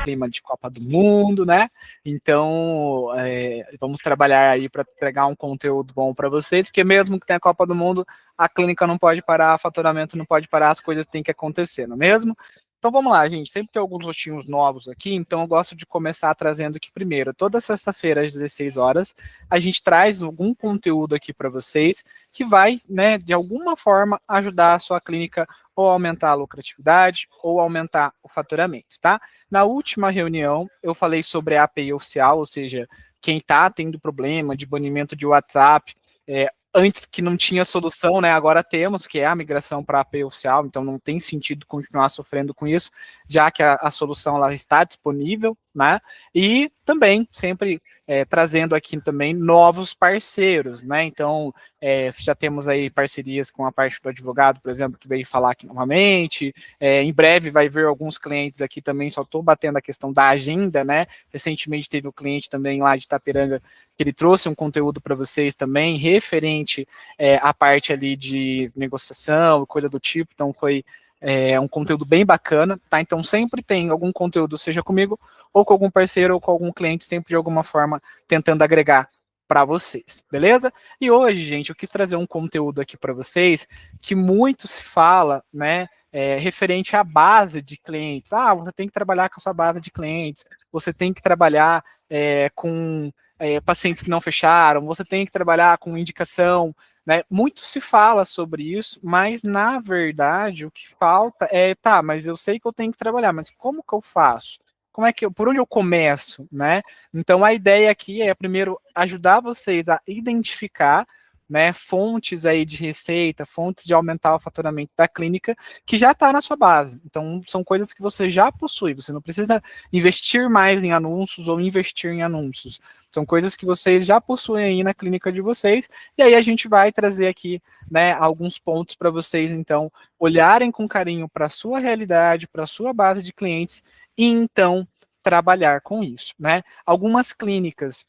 clima de Copa do Mundo, né? Então, vamos trabalhar aí para entregar um conteúdo bom para vocês, porque mesmo que tenha a Copa do Mundo, a clínica não pode parar, o faturamento não pode parar, as coisas têm que acontecer, não é mesmo? Então vamos lá, gente. Sempre tem alguns rostinhos novos aqui, então eu gosto de começar trazendo aqui primeiro. Toda sexta-feira, às 16 horas, a gente traz algum conteúdo aqui para vocês que vai, né, de alguma forma, ajudar a sua clínica ou aumentar a lucratividade ou aumentar o faturamento, tá? Na última reunião, eu falei sobre a API oficial, ou seja, quem está tendo problema de banimento de WhatsApp, antes que não tinha solução, né? Agora temos, que é a migração para a API oficial, então não tem sentido continuar sofrendo com isso, já que a solução ela está disponível, né? E também sempre trazendo aqui também novos parceiros, né? Então já temos aí parcerias com a parte do advogado, por exemplo, que veio falar aqui novamente. Em breve vai vir alguns clientes aqui também, só estou batendo a questão da agenda, né? Recentemente teve um cliente também lá de Itaperanga que ele trouxe um conteúdo para vocês também, referente à parte ali de negociação, coisa do tipo, então foi um conteúdo bem bacana, tá? Então sempre tem algum conteúdo, seja comigo, ou com algum parceiro, ou com algum cliente, sempre de alguma forma tentando agregar para vocês, beleza? E hoje, gente, eu quis trazer um conteúdo aqui para vocês que muito se fala, né, referente à base de clientes. Ah, você tem que trabalhar com a sua base de clientes, você tem que trabalhar com pacientes que não fecharam, você tem que trabalhar com indicação, né? Muito se fala sobre isso, mas na verdade o que falta tá, mas eu sei que eu tenho que trabalhar, mas como que eu faço? Por onde eu começo, né? Então a ideia aqui é primeiro ajudar vocês a identificar, né, fontes aí de receita, fontes de aumentar o faturamento da clínica, que já está na sua base. Então, são coisas que você já possui, você não precisa investir mais em anúncios ou investir em anúncios. São coisas que vocês já possuem aí na clínica de vocês, e aí a gente vai trazer aqui, né, alguns pontos para vocês, então, olharem com carinho para a sua realidade, para a sua base de clientes, e então trabalhar com isso, né? Algumas clínicas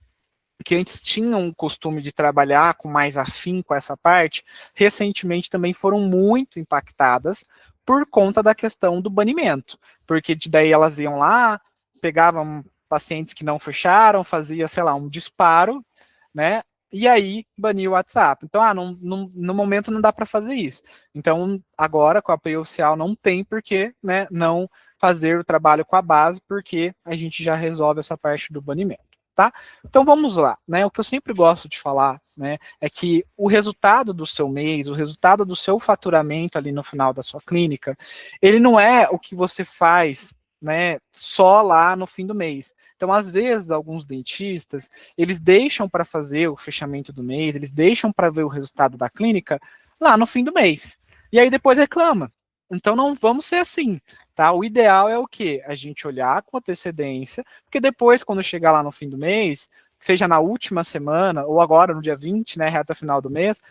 que antes tinham o costume de trabalhar com mais afinco essa parte, recentemente também foram muito impactadas por conta da questão do banimento, porque daí elas iam lá, pegavam pacientes que não fecharam, fazia, sei lá, um disparo, né, e aí bania o WhatsApp. Então, no momento não dá para fazer isso. Então, agora, com a API oficial, não tem por que, né, não fazer o trabalho com a base, porque a gente já resolve essa parte do banimento. Tá? Então vamos lá, né? O que eu sempre gosto de falar, né, é que o resultado do seu mês, o resultado do seu faturamento ali no final da sua clínica, ele não é o que você faz, né, só lá no fim do mês. Então, às vezes, alguns dentistas, eles deixam para fazer o fechamento do mês, eles deixam para ver o resultado da clínica lá no fim do mês. E aí depois reclama. Então não vamos ser assim, tá? O ideal é o quê? A gente olhar com antecedência, porque depois, quando chegar lá no fim do mês, seja na última semana, ou agora no dia 20, né, reta final do mês,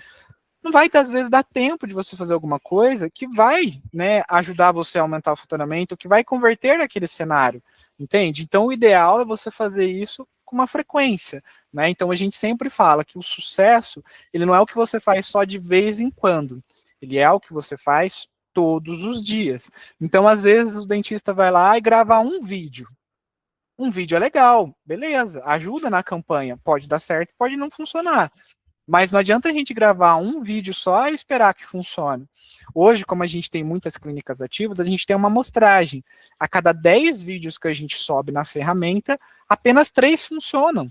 não vai, às vezes, dar tempo de você fazer alguma coisa que vai, né, ajudar você a aumentar o faturamento, que vai converter naquele cenário, entende? Então o ideal é você fazer isso com uma frequência, né? Então a gente sempre fala que o sucesso, ele não é o que você faz só de vez em quando, ele é o que você faz todos os dias. Então, às vezes, o dentista vai lá e grava um vídeo. Um vídeo é legal, beleza, ajuda na campanha. Pode dar certo, pode não funcionar. Mas não adianta a gente gravar um vídeo só e esperar que funcione. Hoje, como a gente tem muitas clínicas ativas, a gente tem uma amostragem. A cada 10 vídeos que a gente sobe na ferramenta, apenas 3 funcionam.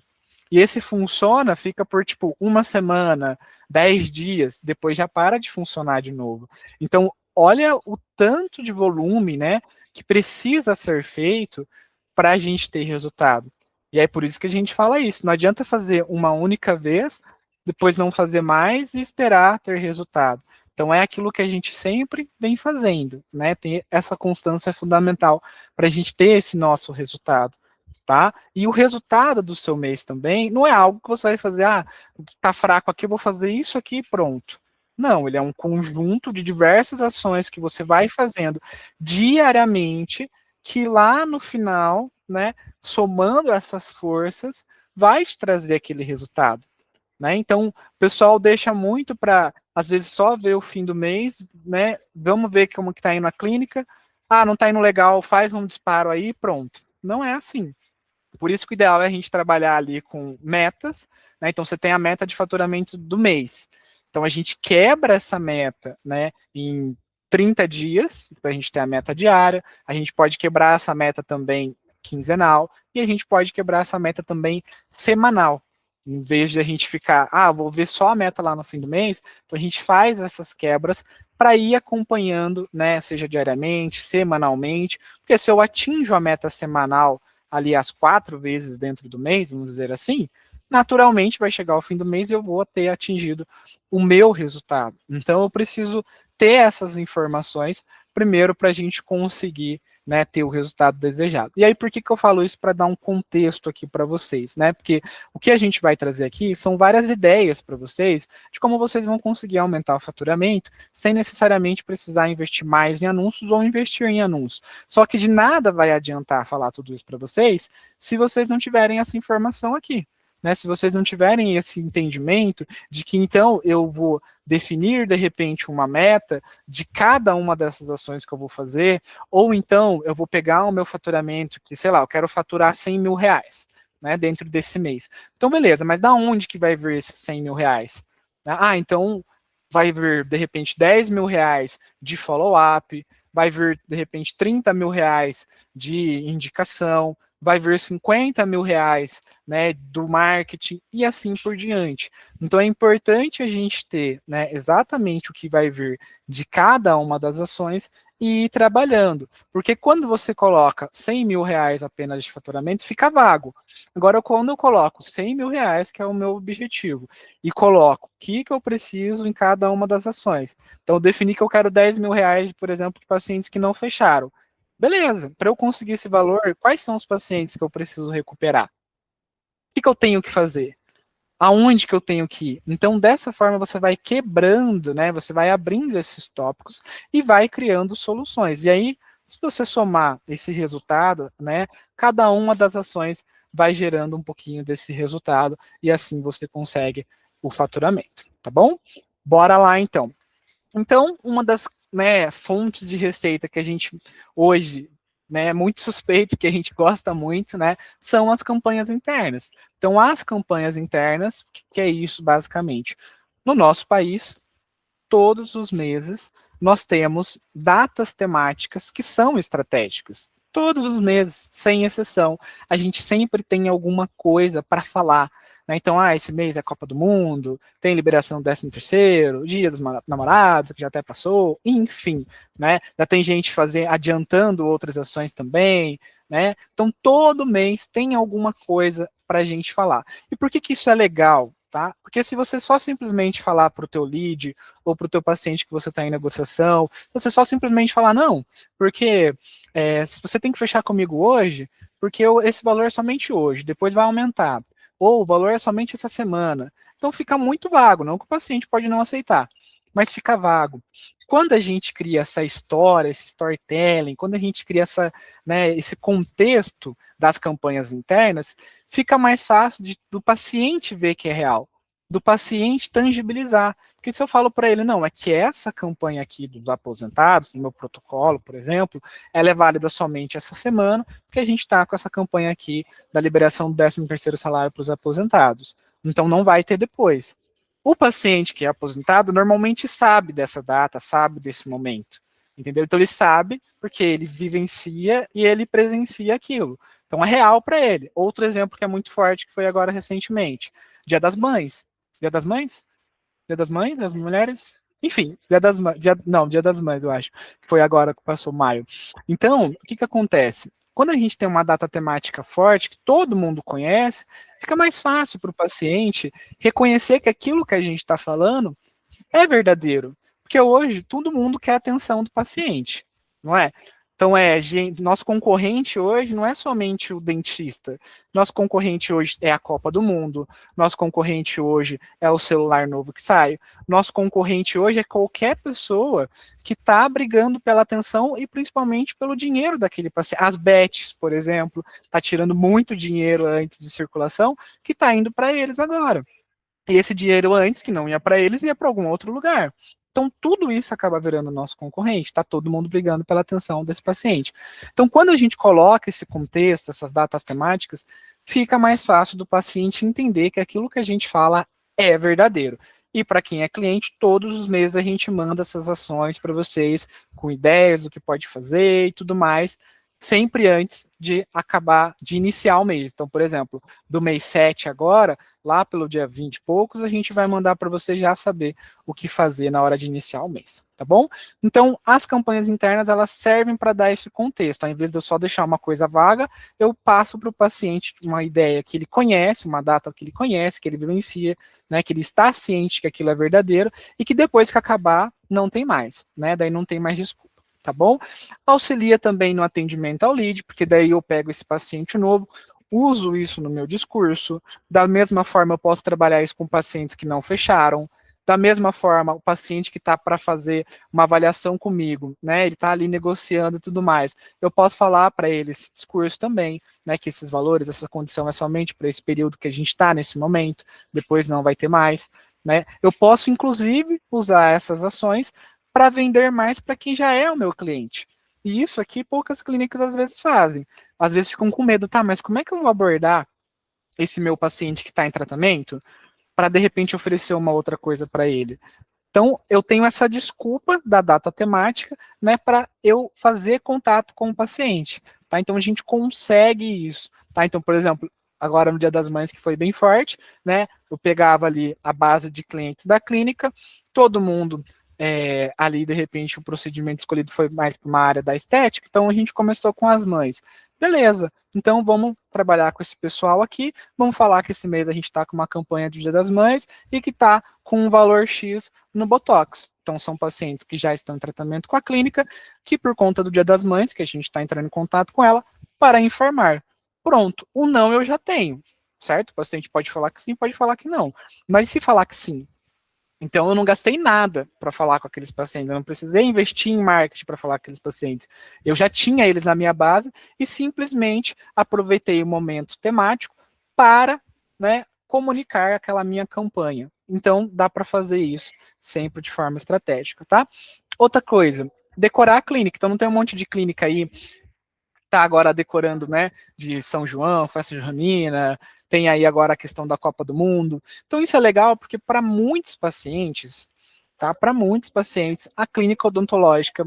E esse funciona, fica por tipo uma semana, 10 dias, depois já para de funcionar de novo. Então, olha o tanto de volume, né, que precisa ser feito para a gente ter resultado. E é por isso que a gente fala isso. Não adianta fazer uma única vez, depois não fazer mais e esperar ter resultado. Então é aquilo que a gente sempre vem fazendo, né? Ter essa constância é fundamental para a gente ter esse nosso resultado, tá? E o resultado do seu mês também não é algo que você vai fazer, tá fraco aqui, eu vou fazer isso aqui e pronto. Não, ele é um conjunto de diversas ações que você vai fazendo diariamente, que lá no final, né, somando essas forças, vai te trazer aquele resultado, né? Então, o pessoal deixa muito para, às vezes, só ver o fim do mês, né? Vamos ver como que está indo a clínica. Não está indo legal, faz um disparo aí, pronto. Não é assim. Por isso que o ideal é a gente trabalhar ali com metas, né? Então você tem a meta de faturamento do mês. Então a gente quebra essa meta, né, em 30 dias, para a gente ter a meta diária. A gente pode quebrar essa meta também quinzenal e a gente pode quebrar essa meta também semanal. Em vez de a gente ficar, vou ver só a meta lá no fim do mês, então a gente faz essas quebras para ir acompanhando, né, seja diariamente, semanalmente, porque se eu atinjo a meta semanal ali as 4 vezes dentro do mês, vamos dizer assim, naturalmente vai chegar ao fim do mês e eu vou ter atingido o meu resultado. Então eu preciso ter essas informações primeiro para a gente conseguir, né, ter o resultado desejado. E aí por que eu falo isso? Para dar um contexto aqui para vocês, né? Porque o que a gente vai trazer aqui são várias ideias para vocês de como vocês vão conseguir aumentar o faturamento sem necessariamente precisar investir mais em anúncios ou investir em anúncios. Só que de nada vai adiantar falar tudo isso para vocês se vocês não tiverem essa informação aqui. Né, se vocês não tiverem esse entendimento de que então eu vou definir de repente uma meta de cada uma dessas ações que eu vou fazer, ou então eu vou pegar o meu faturamento, que sei lá, eu quero faturar 100 mil reais, né, dentro desse mês. Então beleza, mas da onde que vai vir esses 100 mil reais? Então vai vir de repente 10 mil reais de follow-up, vai vir de repente 30 mil reais de indicação, vai vir 50 mil reais, né, do marketing e assim por diante. Então é importante a gente ter, né, exatamente o que vai vir de cada uma das ações e ir trabalhando. Porque quando você coloca 100 mil reais apenas de faturamento, fica vago. Agora, quando eu coloco 100 mil reais, que é o meu objetivo, e coloco o que eu preciso em cada uma das ações. Então, eu defini que eu quero 10 mil reais, por exemplo, de pacientes que não fecharam. Beleza, para eu conseguir esse valor, quais são os pacientes que eu preciso recuperar? O que eu tenho que fazer? Aonde que eu tenho que ir? Então, dessa forma, você vai quebrando, né? Você vai abrindo esses tópicos e vai criando soluções. E aí, se você somar esse resultado, né? Cada uma das ações vai gerando um pouquinho desse resultado e assim você consegue o faturamento, tá bom? Bora lá, então. Então, uma das, né, fontes de receita que a gente hoje, né, é muito suspeito, que a gente gosta muito, né, são as campanhas internas. Então, as campanhas internas, o que é isso basicamente? No nosso país, todos os meses, nós temos datas temáticas que são estratégicas. Todos os meses, sem exceção, a gente sempre tem alguma coisa para falar. Né? Então, esse mês é a Copa do Mundo, tem liberação do 13º, Dia dos Namorados, que já até passou, enfim. Né? Já tem gente adiantando outras ações também. Né? Então, todo mês tem alguma coisa para a gente falar. E por que isso é legal? Tá? Porque se você só simplesmente falar para o teu lead ou para o teu paciente que você está em negociação, se você só simplesmente falar, não, porque se você tem que fechar comigo hoje, porque esse valor é somente hoje, depois vai aumentar, ou o valor é somente essa semana. Então fica muito vago, não que o paciente pode não aceitar, mas fica vago. Quando a gente cria essa história, esse storytelling, quando a gente cria esse contexto das campanhas internas, fica mais fácil do paciente ver que é real, do paciente tangibilizar. Porque se eu falo para ele, não, é que essa campanha aqui dos aposentados, do meu protocolo, por exemplo, ela é válida somente essa semana, porque a gente está com essa campanha aqui da liberação do 13º salário para os aposentados. Então não vai ter depois. O paciente que é aposentado normalmente sabe dessa data, sabe desse momento. Entendeu? Então ele sabe porque ele vivencia e ele presencia aquilo. Então é real para ele. Outro exemplo que é muito forte, que foi agora recentemente, Dia das Mães. Dia das Mães? Dia das Mães, das Mulheres? Enfim, Dia das Mães, Dia das Mães, eu acho. Foi agora que passou maio. Então, o que acontece? Quando a gente tem uma data temática forte, que todo mundo conhece, fica mais fácil para o paciente reconhecer que aquilo que a gente está falando é verdadeiro. Porque hoje todo mundo quer a atenção do paciente, não é? Então, nosso concorrente hoje não é somente o dentista. Nosso concorrente hoje é a Copa do Mundo. Nosso concorrente hoje é o celular novo que sai. Nosso concorrente hoje é qualquer pessoa que está brigando pela atenção e principalmente pelo dinheiro daquele paciente. As bets, por exemplo, está tirando muito dinheiro antes de circulação, que está indo para eles agora. E esse dinheiro antes, que não ia para eles, ia para algum outro lugar. Então, tudo isso acaba virando nosso concorrente, está todo mundo brigando pela atenção desse paciente. Então, quando a gente coloca esse contexto, essas datas temáticas, fica mais fácil do paciente entender que aquilo que a gente fala é verdadeiro. E para quem é cliente, todos os meses a gente manda essas ações para vocês, com ideias do que pode fazer e tudo mais, sempre antes de acabar, de iniciar o mês. Então, por exemplo, do mês 7 agora, lá pelo dia 20 e poucos, a gente vai mandar para você já saber o que fazer na hora de iniciar o mês, tá bom? Então, as campanhas internas, elas servem para dar esse contexto. Ao invés de eu só deixar uma coisa vaga, eu passo para o paciente uma ideia que ele conhece, uma data que ele conhece, que ele vivencia, né, que ele está ciente que aquilo é verdadeiro, e que depois que acabar, não tem mais, né? Daí não tem mais desculpa. Tá bom? Auxilia também no atendimento ao lead, porque daí eu pego esse paciente novo, uso isso no meu discurso, da mesma forma eu posso trabalhar isso com pacientes que não fecharam, da mesma forma o paciente que está para fazer uma avaliação comigo, né, ele está ali negociando e tudo mais, eu posso falar para ele esse discurso também, né, que esses valores, essa condição é somente para esse período que a gente está nesse momento, depois não vai ter mais, né, eu posso inclusive usar essas ações para vender mais para quem já é o meu cliente. E isso aqui poucas clínicas às vezes fazem. Às vezes ficam com medo, tá, mas como é que eu vou abordar esse meu paciente que está em tratamento para de repente oferecer uma outra coisa para ele? Então, eu tenho essa desculpa da data temática, né, para eu fazer contato com o paciente, tá? Então, a gente consegue isso, tá? Então, por exemplo, agora no Dia das Mães, que foi bem forte, né, eu pegava ali a base de clientes da clínica, todo mundo ali, de repente, o procedimento escolhido foi mais para uma área da estética, então a gente começou com as mães. Beleza, então vamos trabalhar com esse pessoal aqui, vamos falar que esse mês a gente está com uma campanha de Dia das Mães e que está com um valor X no Botox. Então são pacientes que já estão em tratamento com a clínica, que por conta do Dia das Mães, que a gente está entrando em contato com ela, para informar. Pronto, o não eu já tenho, certo? O paciente pode falar que sim, pode falar que não. Mas se falar que sim, então, eu não gastei nada para falar com aqueles pacientes, eu não precisei investir em marketing para falar com aqueles pacientes. Eu já tinha eles na minha base e simplesmente aproveitei o momento temático para, né, comunicar aquela minha campanha. Então, dá para fazer isso sempre de forma estratégica, tá? Outra coisa, decorar a clínica. Então, não tem um monte de clínica aí tá agora decorando, né, de São João, festa junina, tem aí agora a questão da Copa do Mundo. Então isso é legal porque para muitos pacientes, tá? Para muitos pacientes, a clínica odontológica,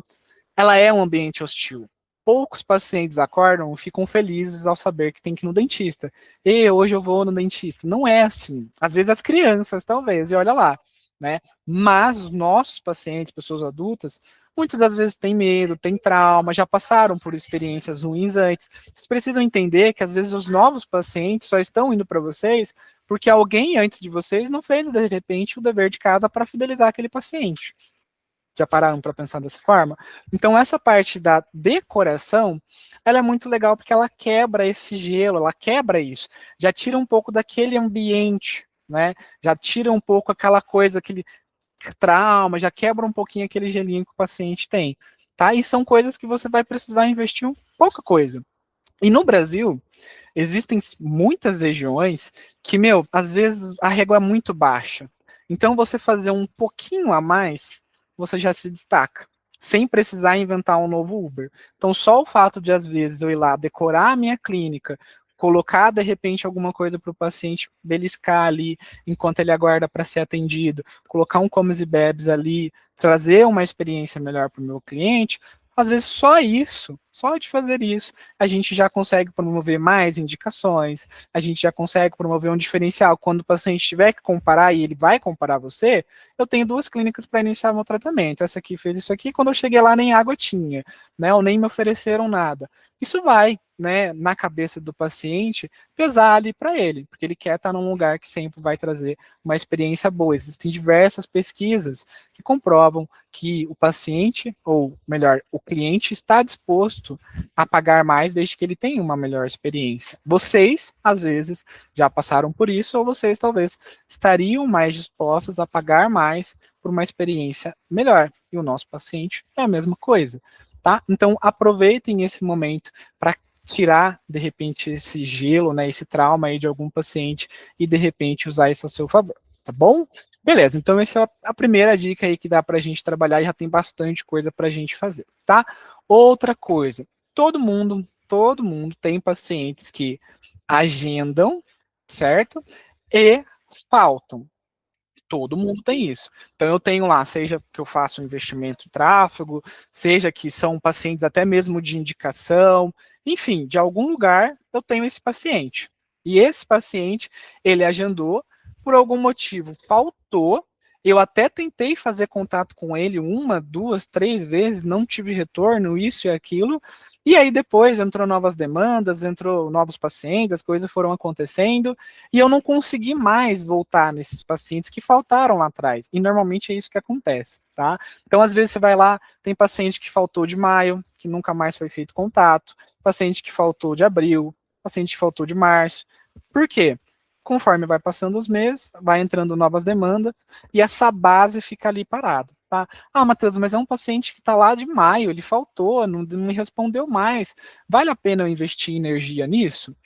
ela é um ambiente hostil. Poucos pacientes acordam e ficam felizes ao saber que tem que ir no dentista. E hoje eu vou no dentista. Não é assim. Às vezes as crianças, talvez, e olha lá, né? Mas os nossos pacientes, pessoas adultas, muitas das vezes têm medo, têm trauma, já passaram por experiências ruins antes. Vocês precisam entender que às vezes os novos pacientes só estão indo para vocês porque alguém antes de vocês não fez, de repente, o dever de casa para fidelizar aquele paciente. Já pararam para pensar dessa forma? Então, essa parte da decoração, ela é muito legal porque ela quebra esse gelo, ela quebra isso. Já tira um pouco daquele ambiente, né? Já tira um pouco aquela coisa, aquele trauma, já quebra um pouquinho aquele gelinho que o paciente tem, tá? E são coisas que você vai precisar investir pouca coisa. E no Brasil, existem muitas regiões que, meu, às vezes a régua é muito baixa. Então, você fazer um pouquinho a mais, você já se destaca, sem precisar inventar um novo Uber. Então, só o fato de, às vezes, eu ir lá decorar a minha clínica, colocar, de repente, alguma coisa para o paciente beliscar ali, enquanto ele aguarda para ser atendido, colocar um comes e bebes ali, trazer uma experiência melhor para o meu cliente, às vezes só isso, só de fazer isso, a gente já consegue promover mais indicações, a gente já consegue promover um diferencial. Quando o paciente tiver que comparar, e ele vai comparar você, eu tenho 2 clínicas para iniciar meu tratamento. Essa aqui fez isso aqui, quando eu cheguei lá nem água tinha, né, ou nem me ofereceram nada. Isso vai, né, na cabeça do paciente, pesar ali para ele, porque ele quer estar num lugar que sempre vai trazer uma experiência boa. Existem diversas pesquisas que comprovam que o paciente, ou melhor, o cliente está disposto a pagar mais desde que ele tenha uma melhor experiência. Vocês, às vezes, já passaram por isso, ou vocês talvez estariam mais dispostos a pagar mais por uma experiência melhor. E o nosso paciente é a mesma coisa, tá? Então, aproveitem esse momento para tirar, de repente, esse gelo, né, esse trauma aí de algum paciente e, de repente, usar isso a seu favor. tá bom? Beleza, então essa é a primeira dica aí que dá para a gente trabalhar e já tem bastante coisa para a gente fazer, tá? Outra coisa, todo mundo tem pacientes que agendam, certo? E faltam. Todo mundo tem isso. Então eu tenho lá, seja que eu faço um investimento em tráfego, seja que são pacientes até mesmo de indicação, enfim, de algum lugar eu tenho esse paciente. E esse paciente, ele agendou, por algum motivo faltou, eu até tentei fazer contato com ele uma, duas, três vezes, não tive retorno, isso e aquilo, e aí depois entrou novas demandas, entrou novos pacientes, as coisas foram acontecendo, e eu não consegui mais voltar nesses pacientes que faltaram lá atrás. E normalmente é isso que acontece, tá? Então, às vezes você vai lá, tem paciente que faltou de maio, que nunca mais foi feito contato, paciente que faltou de abril, paciente que faltou de março. Por quê? Conforme vai passando os meses, vai entrando novas demandas e essa base fica ali parada, tá? Ah, Matheus, mas é um paciente que está lá de maio, ele faltou, não me respondeu mais. Vale a pena eu investir energia nisso?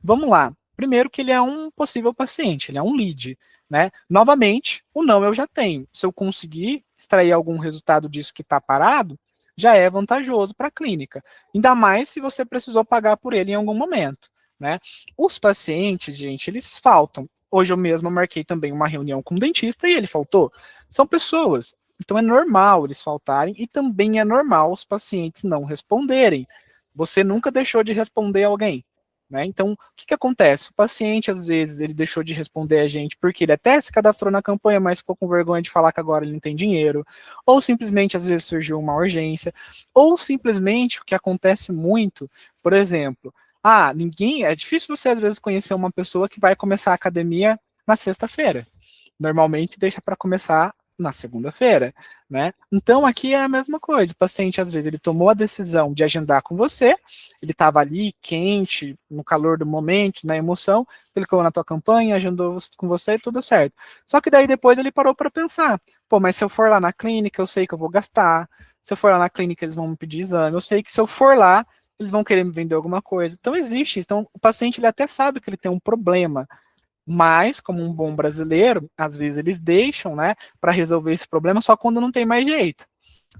Vamos lá. Primeiro que ele é um possível paciente, ele é um lead, né? Novamente, o não eu já tenho. Se eu conseguir extrair algum resultado disso que está parado, já é vantajoso para a clínica. Ainda mais se você precisou pagar por ele em algum momento, né? Os pacientes, gente, eles faltam. Hoje eu mesmo marquei também uma reunião com o dentista e ele faltou. São pessoas, então é normal eles faltarem e também é normal os pacientes não responderem. Você nunca deixou de responder alguém, né? Então, o que, que acontece? O paciente, às vezes, ele deixou de responder a gente porque ele até se cadastrou na campanha, mas ficou com vergonha de falar que agora ele não tem dinheiro, ou simplesmente, às vezes, surgiu uma urgência, ou simplesmente, o que acontece muito, por exemplo, é difícil você, às vezes, conhecer uma pessoa que vai começar a academia na sexta-feira. Normalmente, deixa para começar na segunda-feira, né? Então aqui é a mesma coisa. O paciente às vezes ele tomou a decisão de agendar com você, ele estava ali quente, no calor do momento, na emoção, clicou na tua campanha, agendou com você e tudo certo. Só que daí depois ele parou para pensar, pô, mas se eu for lá na clínica, eu sei que eu vou gastar. Se eu for lá na clínica, eles vão me pedir exame. Eu sei que se eu for lá, eles vão querer me vender alguma coisa. Então existe. Então o paciente ele até sabe que ele tem um problema. Mas, como um bom brasileiro, às vezes eles deixam, né, para resolver esse problema só quando não tem mais jeito,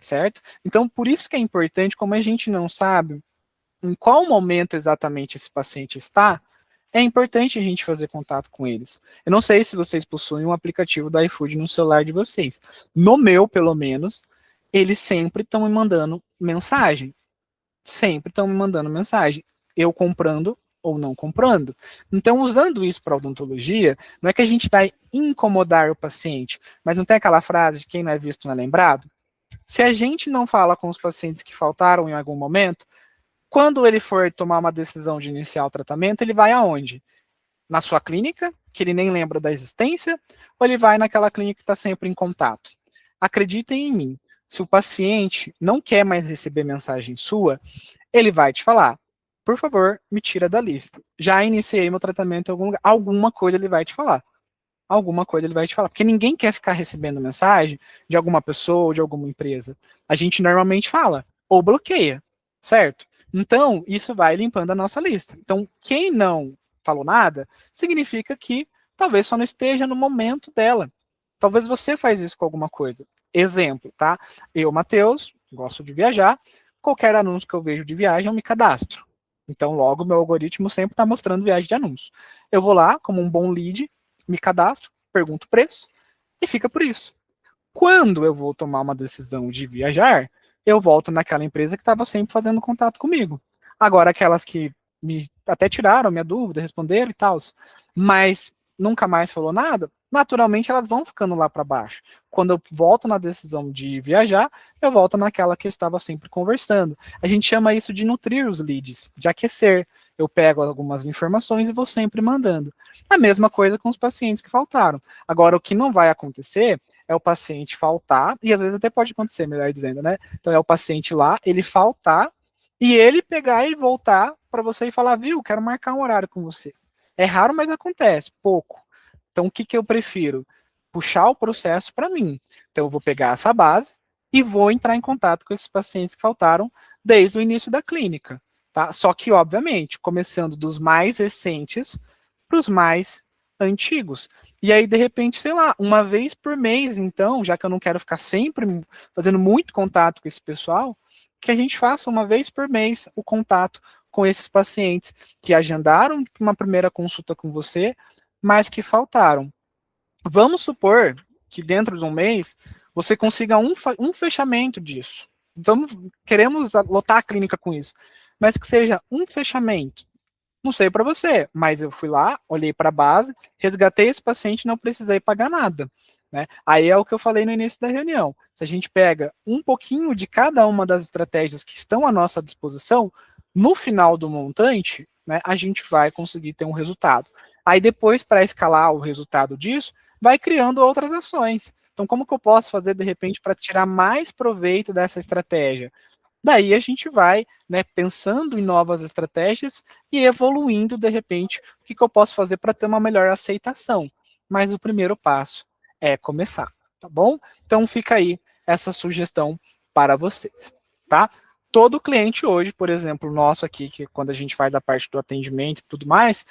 certo? Então, por isso que é importante, como a gente não sabe em qual momento exatamente esse paciente está, é importante a gente fazer contato com eles. Eu não sei se vocês possuem um aplicativo do iFood no celular de vocês. No meu, pelo menos, eles sempre estão me mandando mensagem. Sempre estão me mandando mensagem. Eu comprando ou não comprando. Então, usando isso para odontologia, não é que a gente vai incomodar o paciente, mas não tem aquela frase de quem não é visto não é lembrado? Se a gente não fala com os pacientes que faltaram em algum momento, quando ele for tomar uma decisão de iniciar o tratamento, ele vai aonde? Na sua clínica, que ele nem lembra da existência, ou ele vai naquela clínica que está sempre em contato? Acreditem em mim, se o paciente não quer mais receber mensagem sua, ele vai te falar, por favor, me tira da lista. Já iniciei meu tratamento em algum lugar. Alguma coisa ele vai te falar. Alguma coisa ele vai te falar. Porque ninguém quer ficar recebendo mensagem de alguma pessoa ou de alguma empresa. A gente normalmente fala, ou bloqueia, certo? Então, isso vai limpando a nossa lista. Então, quem não falou nada, significa que talvez só não esteja no momento dela. Talvez você faz isso com alguma coisa. Exemplo, tá? Eu, Matheus, gosto de viajar. Qualquer anúncio que eu vejo de viagem, eu me cadastro. Então, logo, meu algoritmo sempre está mostrando viagem de anúncio. Eu vou lá, como um bom lead, me cadastro, pergunto o preço e fica por isso. Quando eu vou tomar uma decisão de viajar, eu volto naquela empresa que estava sempre fazendo contato comigo. Agora, aquelas que me até tiraram minha dúvida, responderam e tal, mas nunca mais falou nada, naturalmente elas vão ficando lá para baixo. Quando eu volto na decisão de viajar, eu volto naquela que eu estava sempre conversando. A gente chama isso de nutrir os leads, de aquecer. Eu pego algumas informações e vou sempre mandando. A mesma coisa com os pacientes que faltaram. Agora, o que não vai acontecer é o paciente faltar, e às vezes até pode acontecer, melhor dizendo, né? Então é o paciente lá, ele faltar, e ele pegar e voltar para você e falar, viu, quero marcar um horário com você. É raro, mas acontece, pouco. Então, o que, que eu prefiro? Puxar o processo para mim. Então, eu vou pegar essa base e vou entrar em contato com esses pacientes que faltaram desde o início da clínica. Tá? Só que, obviamente, começando dos mais recentes para os mais antigos. E aí, de repente, sei lá, uma vez por mês, então, já que eu não quero ficar sempre fazendo muito contato com esse pessoal, que a gente faça uma vez por mês o contato com esses pacientes que agendaram uma primeira consulta com você, mas que faltaram. Vamos supor que dentro de um mês você consiga um fechamento disso. Então, queremos lotar a clínica com isso, mas que seja um fechamento. Não sei para você, mas eu fui lá, olhei para a base, resgatei esse paciente e não precisei pagar nada. Né? Aí é o que eu falei no início da reunião. Se a gente pega um pouquinho de cada uma das estratégias que estão à nossa disposição, no final do montante, né, a gente vai conseguir ter um resultado. Aí depois, para escalar o resultado disso, vai criando outras ações. Então, como que eu posso fazer, de repente, para tirar mais proveito dessa estratégia? Daí a gente vai, né, pensando em novas estratégias e evoluindo, de repente, o que eu posso fazer para ter uma melhor aceitação. Mas o primeiro passo é começar, tá bom? Então fica aí essa sugestão para vocês, tá? Todo cliente hoje, por exemplo, nosso aqui, que quando a gente faz a parte do atendimento e tudo mais,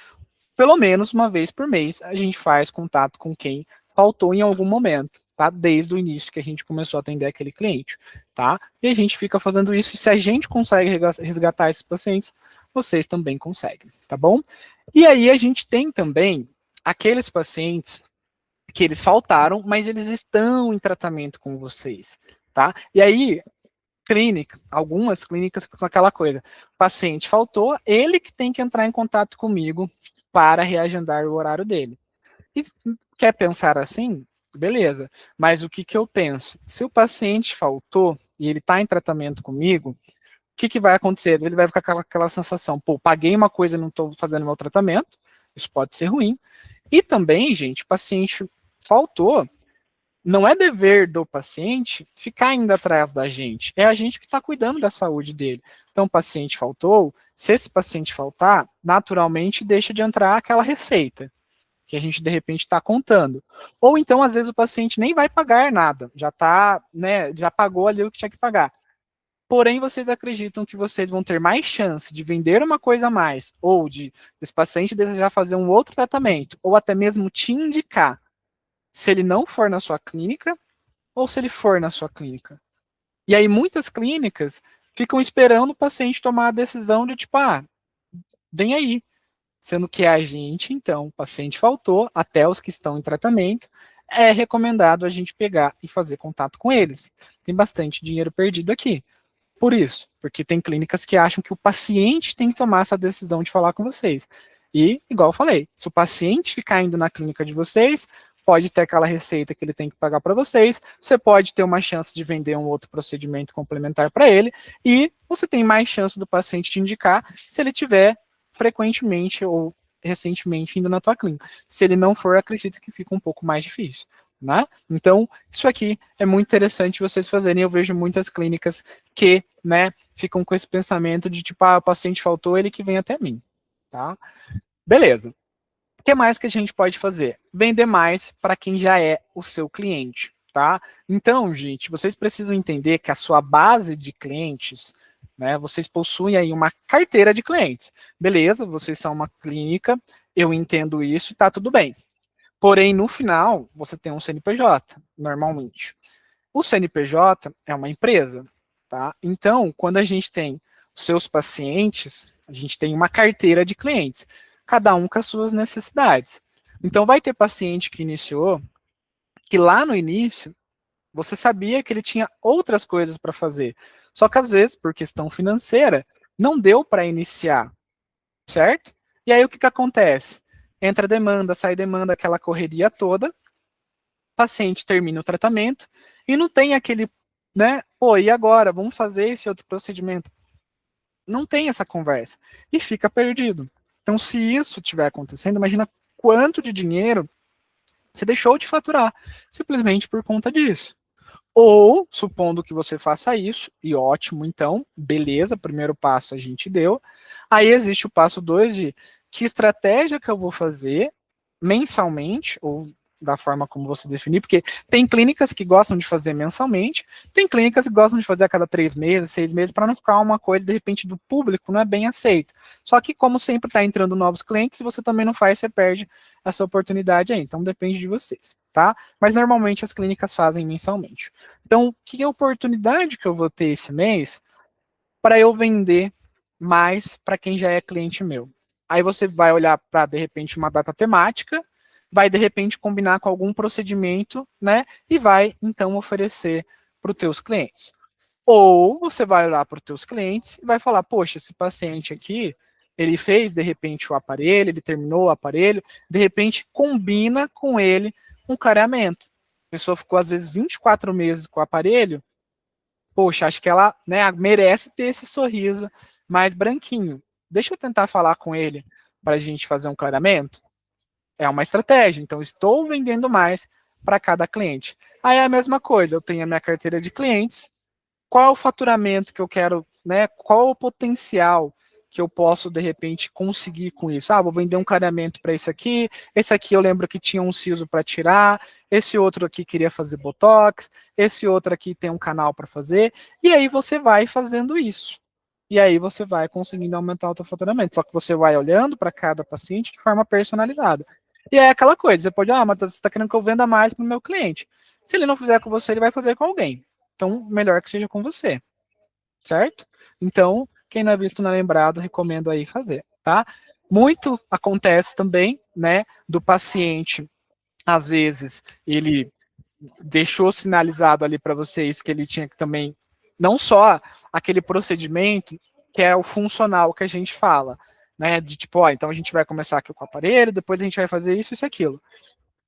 pelo menos uma vez por mês a gente faz contato com quem faltou em algum momento, tá? Desde o início que a gente começou a atender aquele cliente, tá? E a gente fica fazendo isso, e se a gente consegue resgatar esses pacientes, vocês também conseguem, tá bom? E aí a gente tem também aqueles pacientes que eles faltaram, mas eles estão em tratamento com vocês, tá? E aí, algumas clínicas com aquela coisa, o paciente faltou, ele que tem que entrar em contato comigo para reagendar o horário dele. E quer pensar assim? Beleza. Mas o que eu penso? Se o paciente faltou e ele está em tratamento comigo, o que vai acontecer? Ele vai ficar com aquela sensação, pô, paguei uma coisa e não estou fazendo meu tratamento, isso pode ser ruim. E também, gente, o paciente faltou, não é dever do paciente ficar indo atrás da gente, é a gente que está cuidando da saúde dele. Então, o paciente faltou, se esse paciente faltar, naturalmente deixa de entrar aquela receita que a gente de repente está contando. Ou então, às vezes, o paciente nem vai pagar nada, já tá, né, já pagou ali o que tinha que pagar. Porém, vocês acreditam que vocês vão ter mais chance de vender uma coisa a mais, ou de esse paciente desejar fazer um outro tratamento, ou até mesmo te indicar, se ele não for na sua clínica, ou se ele for na sua clínica. E aí, muitas clínicas ficam esperando o paciente tomar a decisão de tipo, vem aí. Sendo que a gente, então, o paciente faltou, até os que estão em tratamento, é recomendado a gente pegar e fazer contato com eles. Tem bastante dinheiro perdido aqui. Por isso, porque tem clínicas que acham que o paciente tem que tomar essa decisão de falar com vocês. E, igual eu falei, se o paciente ficar indo na clínica de vocês, pode ter aquela receita que ele tem que pagar para vocês, você pode ter uma chance de vender um outro procedimento complementar para ele, e você tem mais chance do paciente te indicar se ele tiver frequentemente ou recentemente indo na tua clínica. Se ele não for, acredito que fica um pouco mais difícil. Né? Então, isso aqui é muito interessante vocês fazerem. Eu vejo muitas clínicas que, né, ficam com esse pensamento de tipo, o paciente faltou, ele que vem até mim. Tá? Beleza. O que mais que a gente pode fazer? Vender mais para quem já é o seu cliente. Tá? Então, gente, vocês precisam entender que a sua base de clientes, né, vocês possuem aí uma carteira de clientes. Beleza, vocês são uma clínica, eu entendo isso e tá tudo bem. Porém, no final, você tem um CNPJ, normalmente. O CNPJ é uma empresa, tá? Então, quando a gente tem os seus pacientes, a gente tem uma carteira de clientes, cada um com as suas necessidades. Então, vai ter paciente que iniciou, que lá no início, você sabia que ele tinha outras coisas para fazer. Só que, às vezes, por questão financeira, não deu para iniciar, certo? E aí, o que acontece? Entra demanda, sai demanda, aquela correria toda, o paciente termina o tratamento e não tem aquele, né, pô, e agora? Vamos fazer esse outro procedimento? Não tem essa conversa e fica perdido. Então, se isso estiver acontecendo, imagina quanto de dinheiro você deixou de faturar, simplesmente por conta disso. Ou, supondo que você faça isso, e ótimo, então, beleza, primeiro passo a gente deu. Aí existe o passo 2 de que estratégia que eu vou fazer mensalmente, ou da forma como você definir, porque tem clínicas que gostam de fazer mensalmente, tem clínicas que gostam de fazer a cada 3 meses, 6 meses, para não ficar uma coisa, de repente, do público não é bem aceito. Só que, como sempre está entrando novos clientes, se você também não faz, você perde essa oportunidade aí. Então, depende de vocês, tá? Mas, normalmente, as clínicas fazem mensalmente. Então, que oportunidade que eu vou ter esse mês para eu vender mais para quem já é cliente meu? Aí você vai olhar para, de repente, uma data temática, vai, de repente, combinar com algum procedimento, né? E vai, então, oferecer para os teus clientes. Ou você vai olhar para os teus clientes e vai falar, poxa, esse paciente aqui, ele fez, de repente, o aparelho, ele terminou o aparelho, de repente, combina com ele um clareamento. A pessoa ficou, às vezes, 24 meses com o aparelho, poxa, acho que ela, né, merece ter esse sorriso mais branquinho. Deixa eu tentar falar com ele para a gente fazer um clareamento. É uma estratégia. Então, estou vendendo mais para cada cliente. Aí é a mesma coisa. Eu tenho a minha carteira de clientes. Qual é o faturamento que eu quero, né? Qual o potencial que eu posso, de repente, conseguir com isso? Ah, vou vender um clareamento para esse aqui eu lembro que tinha um siso para tirar, esse outro aqui queria fazer botox, esse outro aqui tem um canal para fazer, e aí você vai fazendo isso. E aí você vai conseguindo aumentar o seu faturamento. Só que você vai olhando para cada paciente de forma personalizada. E é aquela coisa, você pode, mas você está querendo que eu venda mais para o meu cliente. Se ele não fizer com você, ele vai fazer com alguém. Então, melhor que seja com você, certo? Então, quem não é visto não é lembrado, recomendo aí fazer, tá? Muito acontece também, né, do paciente, às vezes, ele deixou sinalizado ali para vocês que ele tinha que também, não só aquele procedimento, que é o funcional que a gente fala, né, de tipo, ó, então a gente vai começar aqui com o aparelho, depois a gente vai fazer isso, isso e aquilo.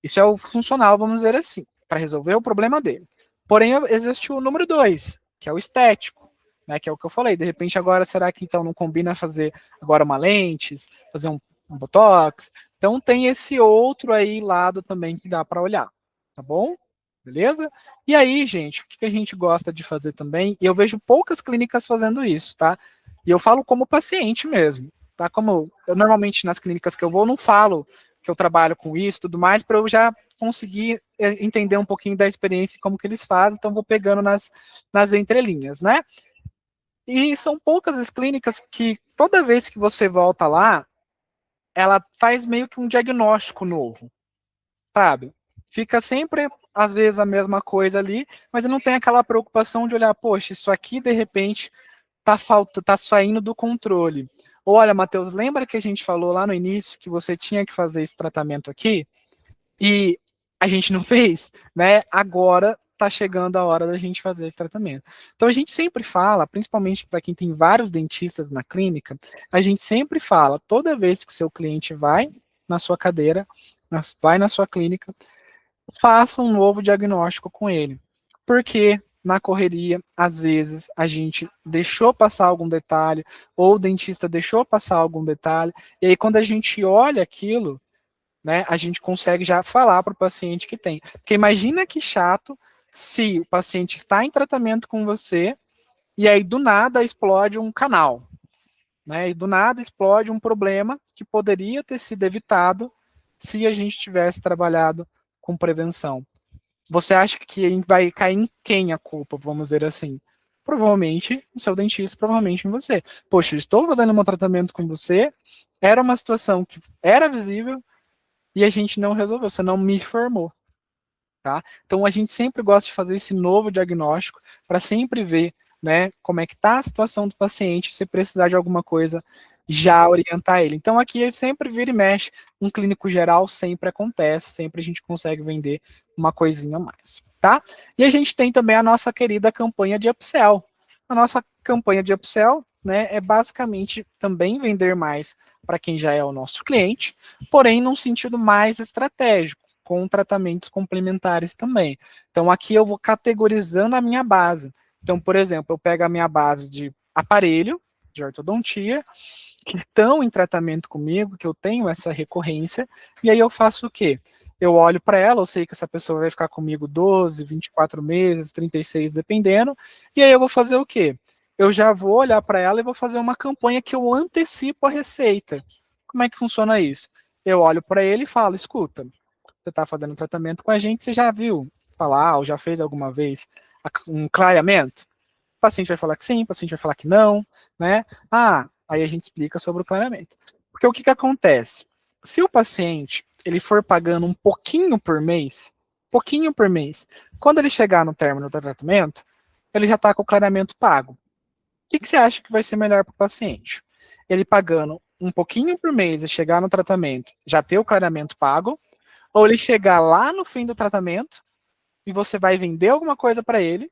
Isso é o funcional, vamos dizer assim, para resolver o problema dele. Porém, existe o número 2, que é o estético, né, que é o que eu falei. De repente, agora, será que então não combina fazer agora uma lentes, fazer um botox? Então, tem esse outro aí lado também que dá para olhar, tá bom? Beleza? E aí, gente, o que a gente gosta de fazer também, e eu vejo poucas clínicas fazendo isso, tá? E eu falo como paciente mesmo, tá? Como eu normalmente nas clínicas que eu vou, não falo que eu trabalho com isso e tudo mais, para eu já conseguir entender um pouquinho da experiência e como que eles fazem, então vou pegando nas entrelinhas, né? E são poucas as clínicas que toda vez que você volta lá, ela faz meio que um diagnóstico novo, sabe? Fica sempre, às vezes, a mesma coisa ali, mas não tem aquela preocupação de olhar, poxa, isso aqui, de repente, tá saindo do controle. Ou, olha, Matheus, lembra que a gente falou lá no início que você tinha que fazer esse tratamento aqui? E a gente não fez, né? Agora está chegando a hora da gente fazer esse tratamento. Então a gente sempre fala, principalmente para quem tem vários dentistas na clínica, a gente sempre fala, toda vez que o seu cliente vai na sua cadeira, vai na sua clínica, faça um novo diagnóstico com ele. Porque na correria, às vezes, a gente deixou passar algum detalhe, ou o dentista deixou passar algum detalhe, e aí quando a gente olha aquilo, né, a gente consegue já falar para o paciente que tem. Porque imagina que chato se o paciente está em tratamento com você e aí do nada explode um canal, né? E do nada explode um problema que poderia ter sido evitado se a gente tivesse trabalhado com prevenção. Você acha que vai cair em quem a culpa, vamos dizer assim? Provavelmente no seu dentista, provavelmente em você. Poxa, estou fazendo um tratamento com você, era uma situação que era visível, e a gente não resolveu, você não me informou, tá? Então a gente sempre gosta de fazer esse novo diagnóstico para sempre ver, né, como é que está a situação do paciente, se precisar de alguma coisa, já orientar ele. Então aqui sempre vira e mexe, um clínico geral sempre acontece, sempre a gente consegue vender uma coisinha a mais, tá? E a gente tem também a nossa querida campanha de upsell. A nossa campanha de upsell, né, é basicamente também vender mais para quem já é o nosso cliente, porém num sentido mais estratégico, com tratamentos complementares também. Então aqui eu vou categorizando a minha base. Então, por exemplo, eu pego a minha base de aparelho, de ortodontia, que estão em tratamento comigo, que eu tenho essa recorrência, e aí eu faço o quê? Eu olho para ela, eu sei que essa pessoa vai ficar comigo 12, 24 meses, 36, dependendo, e aí eu vou fazer o quê? Eu já vou olhar para ela e vou fazer uma campanha que eu antecipo a receita. Como é que funciona isso? Eu olho para ele e falo, escuta, você está fazendo tratamento com a gente, você já viu falar ou já fez alguma vez um clareamento? O paciente vai falar que sim, o paciente vai falar que não, né? Aí a gente explica sobre o clareamento. Porque o que acontece? Se o paciente ele for pagando um pouquinho por mês, quando ele chegar no término do tratamento, ele já está com o clareamento pago. O que você acha que vai ser melhor para o paciente? Ele pagando um pouquinho por mês e chegar no tratamento, já ter o clareamento pago, ou ele chegar lá no fim do tratamento e você vai vender alguma coisa para ele,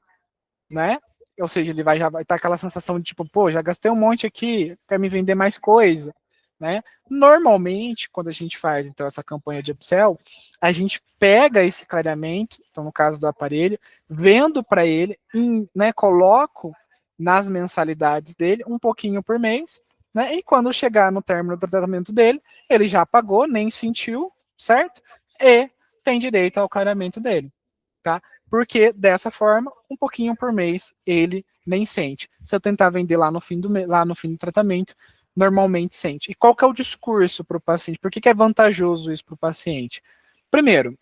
né? Ou seja, ele já vai estar aquela sensação de tipo, pô, já gastei um monte aqui, quer me vender mais coisa, né? Normalmente, quando a gente faz então essa campanha de upsell, a gente pega esse clareamento, então no caso do aparelho, vendo para ele, né, coloco nas mensalidades dele um pouquinho por mês, né? E quando chegar no término do tratamento dele, ele já pagou, nem sentiu, certo? E tem direito ao clareamento dele, tá? Porque dessa forma, um pouquinho por mês ele nem sente. Se eu tentar vender lá no fim do tratamento, normalmente sente. E qual que é o discurso para o paciente? Por que é vantajoso isso para o paciente? Primeiro,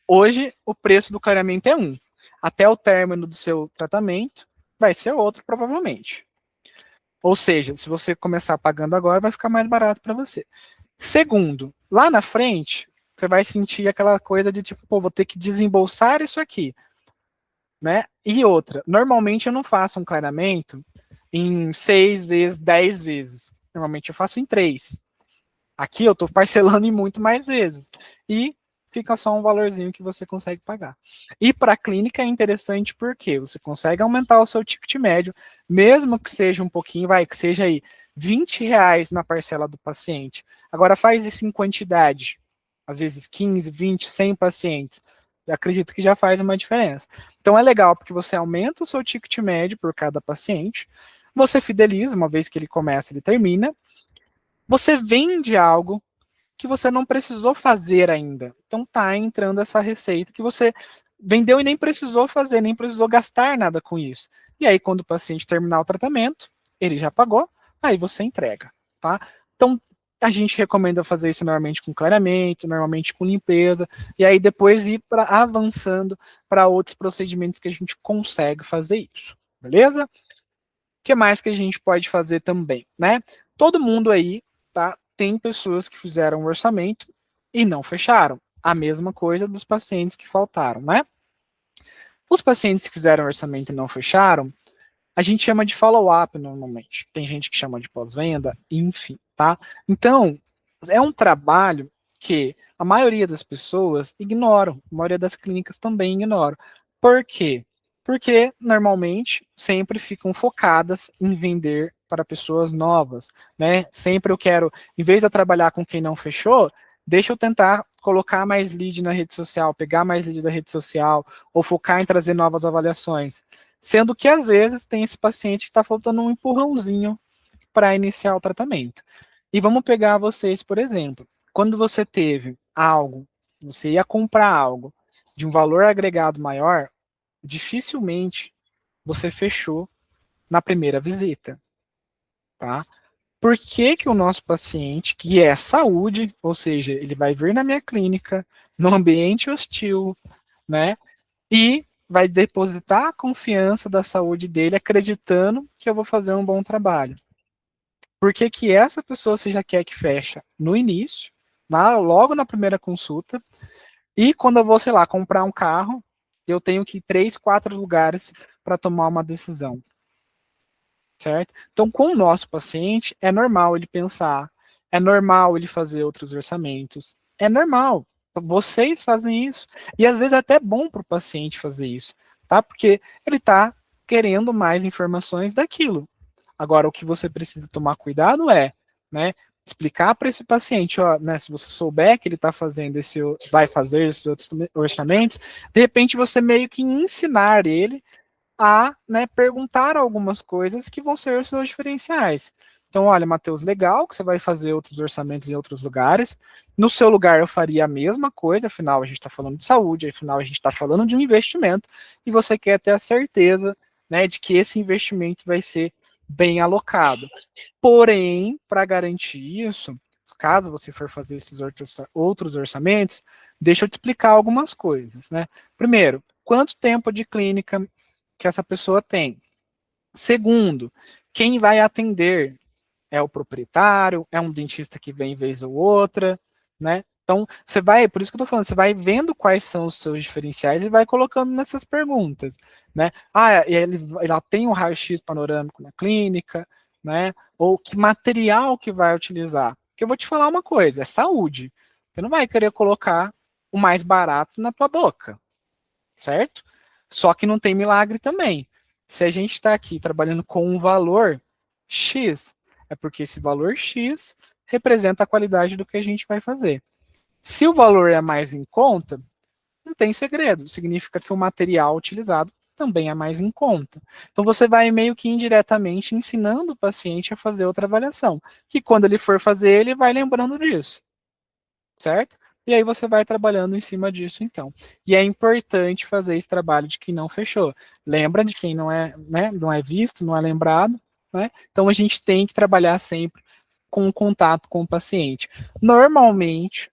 hoje o preço do clareamento é um. Até o término do seu tratamento, vai ser outro, provavelmente. Ou seja, se você começar pagando agora, vai ficar mais barato para você. Segundo, lá na frente, você vai sentir aquela coisa de tipo, pô, vou ter que desembolsar isso aqui, né? E outra, normalmente eu não faço um clareamento em 6 vezes, 10 vezes. Normalmente eu faço em 3. Aqui eu estou parcelando em muito mais vezes. E fica só um valorzinho que você consegue pagar. E para a clínica é interessante porque você consegue aumentar o seu ticket médio, mesmo que seja um pouquinho, que seja aí R$ 20 na parcela do paciente. Agora faz isso em quantidade, às vezes 15, 20, 100 pacientes. Eu acredito que já faz uma diferença. Então é legal porque você aumenta o seu ticket médio por cada paciente, você fideliza, uma vez que ele começa, ele termina, você vende algo que você não precisou fazer ainda. Então tá entrando essa receita que você vendeu e nem precisou fazer, nem precisou gastar nada com isso. E aí quando o paciente terminar o tratamento, ele já pagou, aí você entrega, tá? Então a gente recomenda fazer isso normalmente com clareamento, normalmente com limpeza, e aí depois ir avançando para outros procedimentos que a gente consegue fazer isso, beleza? O que mais que a gente pode fazer também, né? Todo mundo aí, tá? Tem pessoas que fizeram um orçamento e não fecharam. A mesma coisa dos pacientes que faltaram, né? Os pacientes que fizeram orçamento e não fecharam, a gente chama de follow-up normalmente. Tem gente que chama de pós-venda, enfim, tá? Então, é um trabalho que a maioria das pessoas ignoram, a maioria das clínicas também ignoram. Por quê? Porque normalmente sempre ficam focadas em vender para pessoas novas, né? Sempre eu quero, em vez de eu trabalhar com quem não fechou, deixa eu tentar colocar mais lead na rede social, pegar mais lead da rede social, ou focar em trazer novas avaliações. Sendo que, às vezes, tem esse paciente que está faltando um empurrãozinho para iniciar o tratamento. E vamos pegar vocês, por exemplo. Quando você teve algo, você ia comprar algo de um valor agregado maior, dificilmente você fechou na primeira visita, tá? Por que que o nosso paciente, que é saúde, ou seja, ele vai vir na minha clínica, no ambiente hostil, né? E vai depositar a confiança da saúde dele, acreditando que eu vou fazer um bom trabalho. Por que que essa pessoa você já quer que fecha no início, logo na primeira consulta, e quando eu vou, sei lá, comprar um carro, eu tenho que ir 3, 4 lugares para tomar uma decisão, certo? Então, com o nosso paciente, é normal ele pensar, é normal ele fazer outros orçamentos, é normal. Vocês fazem isso. E às vezes é até bom para o paciente fazer isso, tá? Porque ele está querendo mais informações daquilo. Agora, o que você precisa tomar cuidado é, né, explicar para esse paciente, ó, né, se você souber que ele está fazendo vai fazer esses outros orçamentos, de repente você meio que ensinar ele a, né, perguntar algumas coisas que vão ser os seus diferenciais. Então, olha, Matheus, legal que você vai fazer outros orçamentos em outros lugares. No seu lugar, eu faria a mesma coisa, afinal, a gente está falando de saúde, afinal, a gente está falando de um investimento, e você quer ter a certeza, né, de que esse investimento vai ser bem alocado. Porém, para garantir isso, caso você for fazer esses outros orçamentos, deixa eu te explicar algumas coisas, né? Primeiro, quanto tempo de clínica que essa pessoa tem? Segundo, quem vai atender? É o proprietário? É um dentista que vem vez ou outra, né? Então, você vai, por isso que eu tô falando, você vai vendo quais são os seus diferenciais e vai colocando nessas perguntas, né? Ah, ela tem um raio-x panorâmico na clínica, né? Ou que material que vai utilizar? Porque eu vou te falar uma coisa, é saúde. Você não vai querer colocar o mais barato na tua boca, certo? Só que não tem milagre também. Se a gente está aqui trabalhando com um valor X, é porque esse valor X representa a qualidade do que a gente vai fazer. Se o valor é mais em conta, não tem segredo. Significa que o material utilizado também é mais em conta. Então você vai meio que indiretamente ensinando o paciente a fazer outra avaliação. Que quando ele for fazer, ele vai lembrando disso. Certo? E aí você vai trabalhando em cima disso, então. E é importante fazer esse trabalho de quem não fechou. Lembra de quem não é, né, não é visto, não é lembrado, né? Então a gente tem que trabalhar sempre com contato com o paciente. Normalmente,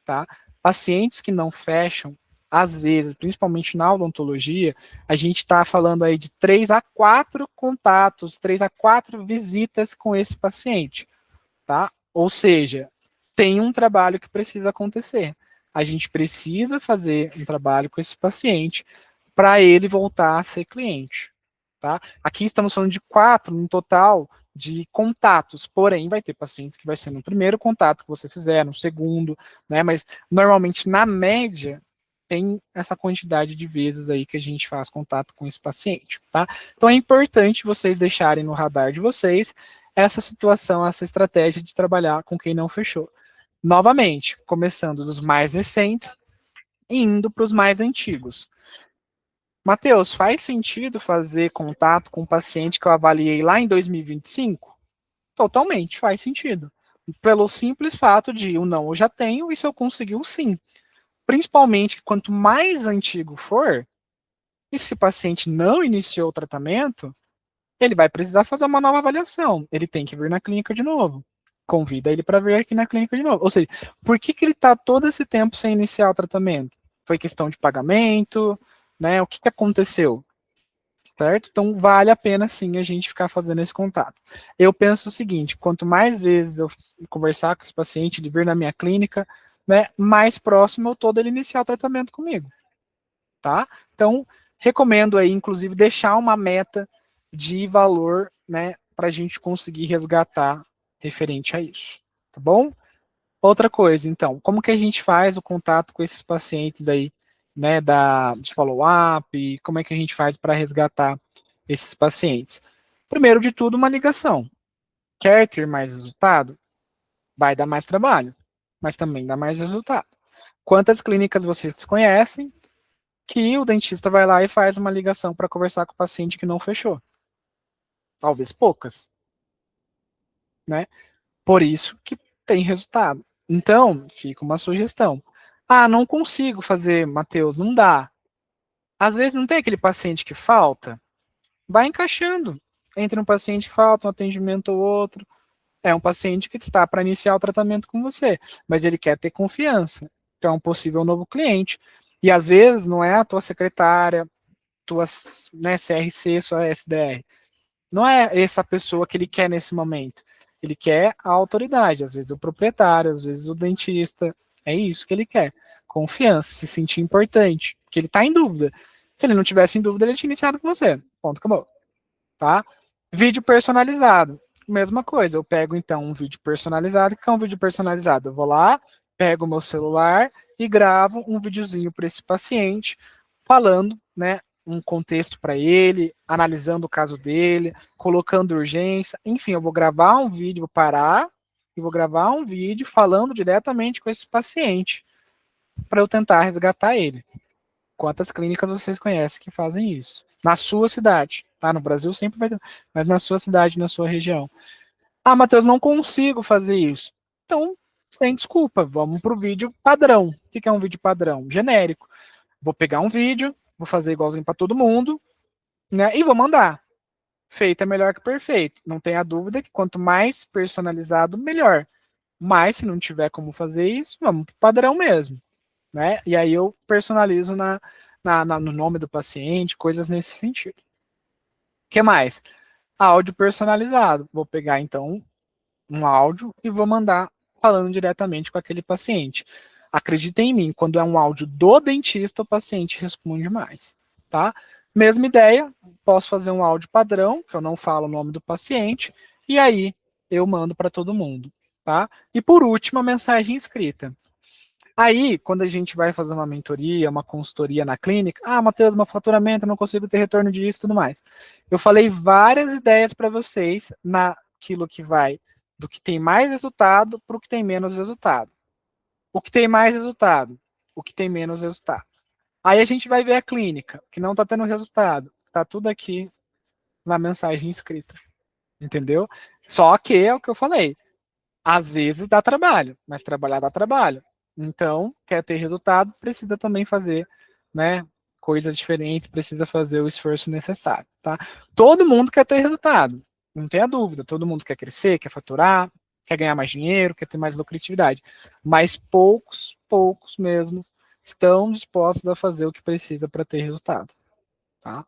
tá? Pacientes que não fecham, às vezes, principalmente na odontologia, a gente está falando aí de 3 a 4 contatos, 3 a 4 visitas com esse paciente, tá? Ou seja, tem um trabalho que precisa acontecer. A gente precisa fazer um trabalho com esse paciente para ele voltar a ser cliente. Tá? Aqui estamos falando de 4 no total de contatos, porém vai ter pacientes que vai ser no primeiro contato que você fizer, no segundo, né? Mas normalmente na média tem essa quantidade de vezes aí que a gente faz contato com esse paciente, tá? Então é importante vocês deixarem no radar de vocês essa situação, essa estratégia de trabalhar com quem não fechou. Novamente, começando dos mais recentes e indo para os mais antigos. Matheus, faz sentido fazer contato com um paciente que eu avaliei lá em 2025? Totalmente, faz sentido. Pelo simples fato de o não eu já tenho e se eu conseguir o sim. Principalmente quanto mais antigo for, e se esse paciente não iniciou o tratamento, ele vai precisar fazer uma nova avaliação. Ele tem que vir na clínica de novo. Convida ele para vir aqui na clínica de novo. Ou seja, por que ele está todo esse tempo sem iniciar o tratamento? Foi questão de pagamento, né? O que aconteceu? Certo? Então vale a pena sim a gente ficar fazendo esse contato. Eu penso o seguinte: quanto mais vezes eu conversar com esse paciente, ele vir na minha clínica, né, mais próximo eu estou dele iniciar o tratamento comigo, tá? Então recomendo aí, inclusive, deixar uma meta de valor, né, para a gente conseguir resgatar referente a isso, tá bom? Outra coisa, então, como que a gente faz o contato com esses pacientes aí, né, de follow-up, como é que a gente faz para resgatar esses pacientes? Primeiro de tudo, uma ligação. Quer ter mais resultado? Vai dar mais trabalho, mas também dá mais resultado. Quantas clínicas vocês conhecem que o dentista vai lá e faz uma ligação para conversar com o paciente que não fechou? Talvez poucas, né? Por isso que tem resultado. Então, fica uma sugestão. Ah, não consigo fazer, Matheus, não dá. Às vezes não tem aquele paciente que falta, vai encaixando entre um paciente que falta, um atendimento ou outro. É um paciente que está para iniciar o tratamento com você, mas ele quer ter confiança, que é um possível novo cliente. E às vezes não é a tua secretária, tua, né, CRC, sua SDR. Não é essa pessoa que ele quer nesse momento. Ele quer a autoridade, às vezes o proprietário, às vezes o dentista. É isso que ele quer. Confiança, se sentir importante, porque ele está em dúvida. Se ele não tivesse em dúvida, ele tinha iniciado com você. Ponto, acabou. Tá? Vídeo personalizado. Mesma coisa, eu pego então um vídeo personalizado. O que é um vídeo personalizado? Eu vou lá, pego o meu celular e gravo um videozinho para esse paciente, falando, né, um contexto para ele, analisando o caso dele, colocando urgência. Enfim, eu vou gravar um vídeo, vou parar e vou gravar um vídeo falando diretamente com esse paciente para eu tentar resgatar ele. Quantas clínicas vocês conhecem que fazem isso? Na sua cidade, tá? No Brasil sempre vai ter, mas na sua cidade, na sua região. Ah, Matheus, não consigo fazer isso. Então, sem desculpa, vamos para o vídeo padrão. O que é um vídeo padrão? Genérico. Vou pegar um vídeo, vou fazer igualzinho para todo mundo, né? E vou mandar. Feito é melhor que perfeito. Não tenha dúvida que quanto mais personalizado, melhor. Mas se não tiver como fazer isso, vamos para o padrão mesmo, né? E aí eu personalizo no nome do paciente, coisas nesse sentido. O que mais? Áudio personalizado. Vou pegar, então, um áudio e vou mandar falando diretamente com aquele paciente. Acreditem em mim, quando é um áudio do dentista, o paciente responde mais, tá? Mesma ideia, posso fazer um áudio padrão, que eu não falo o nome do paciente, e aí eu mando para todo mundo, tá? E por último, a mensagem escrita. Aí, quando a gente vai fazer uma mentoria, uma consultoria na clínica, Matheus, meu faturamento, eu não consigo ter retorno disso e tudo mais. Eu falei várias ideias para vocês naquilo que vai do que tem mais resultado para o que tem menos resultado. O que tem mais resultado, o que tem menos resultado. Aí a gente vai ver a clínica, que não está tendo resultado. Está tudo aqui na mensagem escrita. Entendeu? Só que é o que eu falei. Às vezes dá trabalho, mas trabalhar dá trabalho. Então, quer ter resultado, precisa também fazer, né, coisas diferentes, precisa fazer o esforço necessário, tá? Todo mundo quer ter resultado, não tenha dúvida. Todo mundo quer crescer, quer faturar, quer ganhar mais dinheiro, quer ter mais lucratividade. Mas poucos mesmo, estão dispostos a fazer o que precisa para ter resultado, tá? O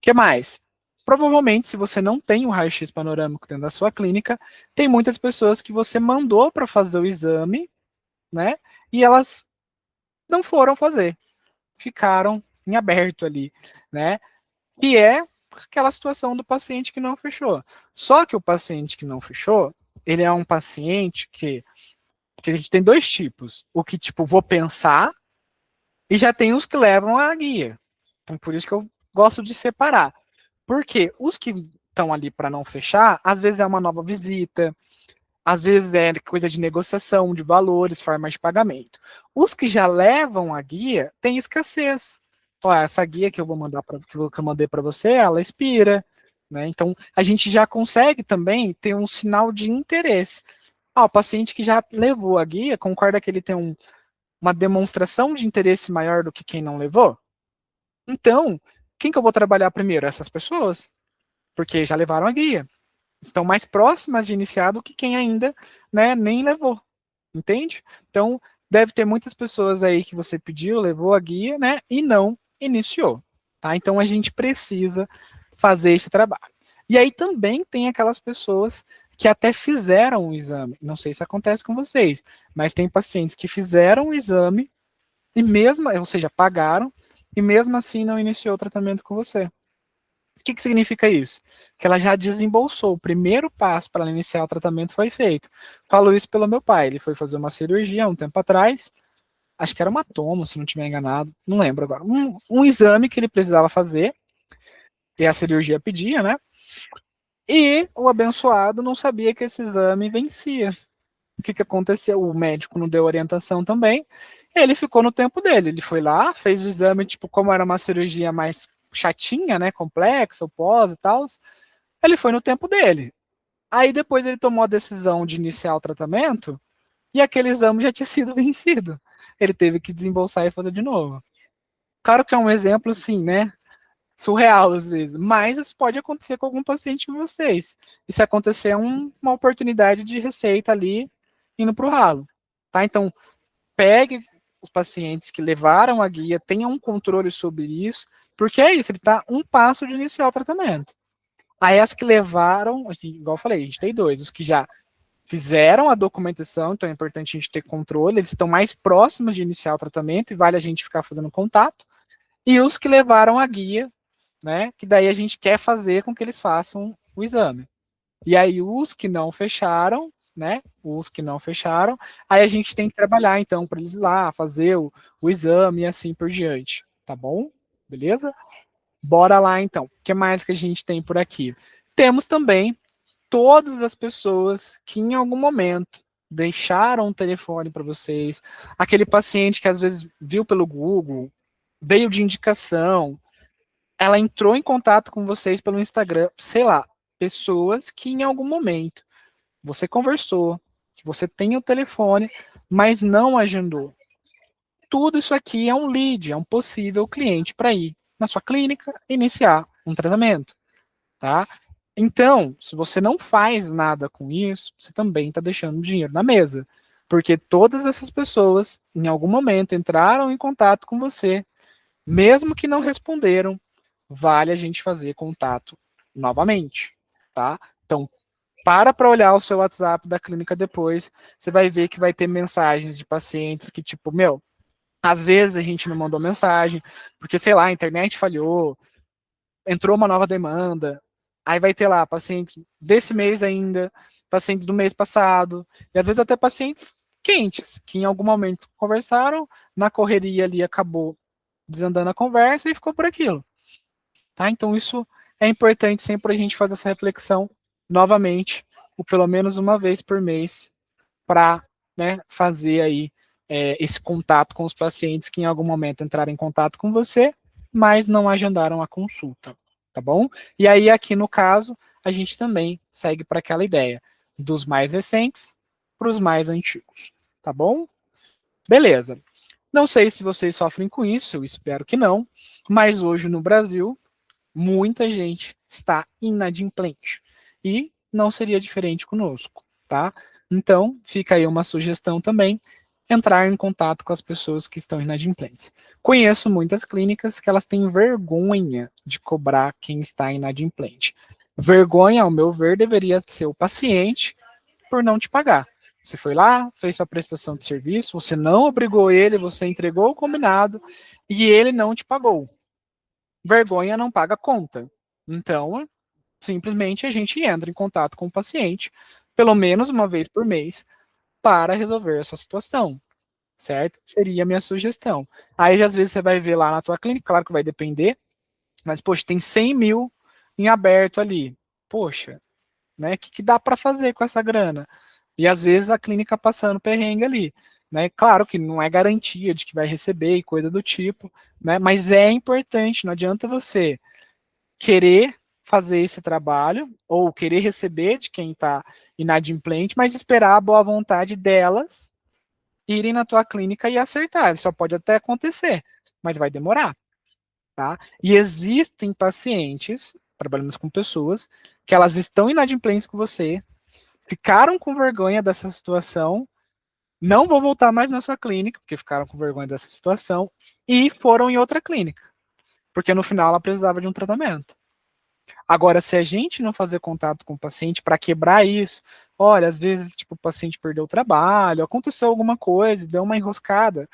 que mais? Provavelmente, se você não tem um raio-x panorâmico dentro da sua clínica, tem muitas pessoas que você mandou para fazer o exame, né? E elas não foram fazer, ficaram em aberto ali, né? Que é aquela situação do paciente que não fechou. Só que o paciente que não fechou, ele é um paciente que a gente tem dois tipos. O que, tipo, vou pensar, e já tem os que levam a guia. Então, por isso que eu gosto de separar. Porque os que estão ali para não fechar, às vezes é uma nova visita, às vezes é coisa de negociação de valores, formas de pagamento. Os que já levam a guia têm escassez. Ó, essa guia que eu vou mandar que eu mandei para você, ela expira, né? Então a gente já consegue também ter um sinal de interesse. O paciente que já levou a guia concorda que ele tem uma demonstração de interesse maior do que quem não levou? Então, quem que eu vou trabalhar primeiro? Essas pessoas, porque já levaram a guia. Estão mais próximas de iniciar do que quem ainda, né, nem levou. Entende? Então, deve ter muitas pessoas aí que você pediu, levou a guia, né, e não iniciou. Tá? Então, a gente precisa fazer esse trabalho. E aí também tem aquelas pessoas que até fizeram o exame. Não sei se acontece com vocês, mas tem pacientes que fizeram o exame e mesmo, ou seja, pagaram, e mesmo assim não iniciou o tratamento com você. O que significa isso? Que ela já desembolsou. O primeiro passo para iniciar o tratamento foi feito. Falo isso pelo meu pai. Ele foi fazer uma cirurgia há um tempo atrás. Acho que era uma tomo, se não estiver enganado. Não lembro agora. Um exame que ele precisava fazer. E a cirurgia pedia, né? E o abençoado não sabia que esse exame vencia. O que aconteceu? O médico não deu orientação também. Ele ficou no tempo dele. Ele foi lá, fez o exame, tipo, como era uma cirurgia mais chatinha, né, complexa, o pós e tal, ele foi no tempo dele. Aí depois ele tomou a decisão de iniciar o tratamento e aquele exame já tinha sido vencido. Ele teve que desembolsar e fazer de novo. Claro que é um exemplo, assim, né, surreal às vezes, mas isso pode acontecer com algum paciente de vocês. E se acontecer, é uma oportunidade de receita ali indo para o ralo. Tá? Então, pegue os pacientes que levaram a guia, tenham um controle sobre isso, porque é isso, ele está um passo de iniciar o tratamento. Aí as que levaram, igual eu falei, a gente tem dois, os que já fizeram a documentação, então é importante a gente ter controle, eles estão mais próximos de iniciar o tratamento e vale a gente ficar fazendo contato, e os que levaram a guia, né, que daí a gente quer fazer com que eles façam o exame. E aí os que não fecharam, né? Os que não fecharam, aí a gente tem que trabalhar então para eles ir lá fazer o exame e assim por diante, tá bom? Beleza? Bora lá então. O que mais que a gente tem por aqui? Temos também todas as pessoas que em algum momento deixaram um telefone para vocês, aquele paciente que às vezes viu pelo Google, veio de indicação, ela entrou em contato com vocês pelo Instagram, sei lá, pessoas que em algum momento você conversou, que você tem o telefone, mas não agendou. Tudo isso aqui é um lead, é um possível cliente para ir na sua clínica iniciar um tratamento, tá? Então, se você não faz nada com isso, você também está deixando dinheiro na mesa. Porque todas essas pessoas, em algum momento, entraram em contato com você, mesmo que não responderam, vale a gente fazer contato novamente, tá? Então, para olhar o seu WhatsApp da clínica depois, você vai ver que vai ter mensagens de pacientes que, tipo, meu, às vezes a gente não mandou mensagem, porque, sei lá, a internet falhou, entrou uma nova demanda, aí vai ter lá pacientes desse mês ainda, pacientes do mês passado, e às vezes até pacientes quentes, que em algum momento conversaram, na correria ali acabou desandando a conversa e ficou por aquilo. Tá? Então isso é importante sempre a gente fazer essa reflexão novamente, ou pelo menos uma vez por mês, para, né, fazer aí esse contato com os pacientes que em algum momento entraram em contato com você, mas não agendaram a consulta, tá bom? E aí aqui no caso, a gente também segue para aquela ideia dos mais recentes para os mais antigos, tá bom? Beleza. Não sei se vocês sofrem com isso, eu espero que não, mas hoje no Brasil, muita gente está inadimplente. E não seria diferente conosco, tá? Então, fica aí uma sugestão também, entrar em contato com as pessoas que estão inadimplentes. Conheço muitas clínicas que elas têm vergonha de cobrar quem está inadimplente. Vergonha, ao meu ver, deveria ser o paciente por não te pagar. Você foi lá, fez sua prestação de serviço, você não obrigou ele, você entregou o combinado e ele não te pagou. Vergonha não paga conta. Então, simplesmente a gente entra em contato com o paciente, pelo menos uma vez por mês, para resolver essa situação, certo? Seria a minha sugestão. Aí, às vezes, você vai ver lá na tua clínica, claro que vai depender, mas, poxa, tem 100 mil em aberto ali. Poxa, né? O que dá para fazer com essa grana? E, às vezes, a clínica passando perrengue ali. Né? Claro que não é garantia de que vai receber e coisa do tipo, né? Mas é importante, não adianta você querer fazer esse trabalho ou querer receber de quem está inadimplente, mas esperar a boa vontade delas irem na tua clínica e acertar. Isso só pode até acontecer, mas vai demorar, tá? E existem pacientes, trabalhamos com pessoas, que elas estão inadimplentes com você, ficaram com vergonha dessa situação, não vou voltar mais na sua clínica, porque ficaram com vergonha dessa situação, e foram em outra clínica, porque no final ela precisava de um tratamento. Agora, se a gente não fazer contato com o paciente para quebrar isso, olha, às vezes tipo, o paciente perdeu o trabalho, aconteceu alguma coisa, deu uma enroscada.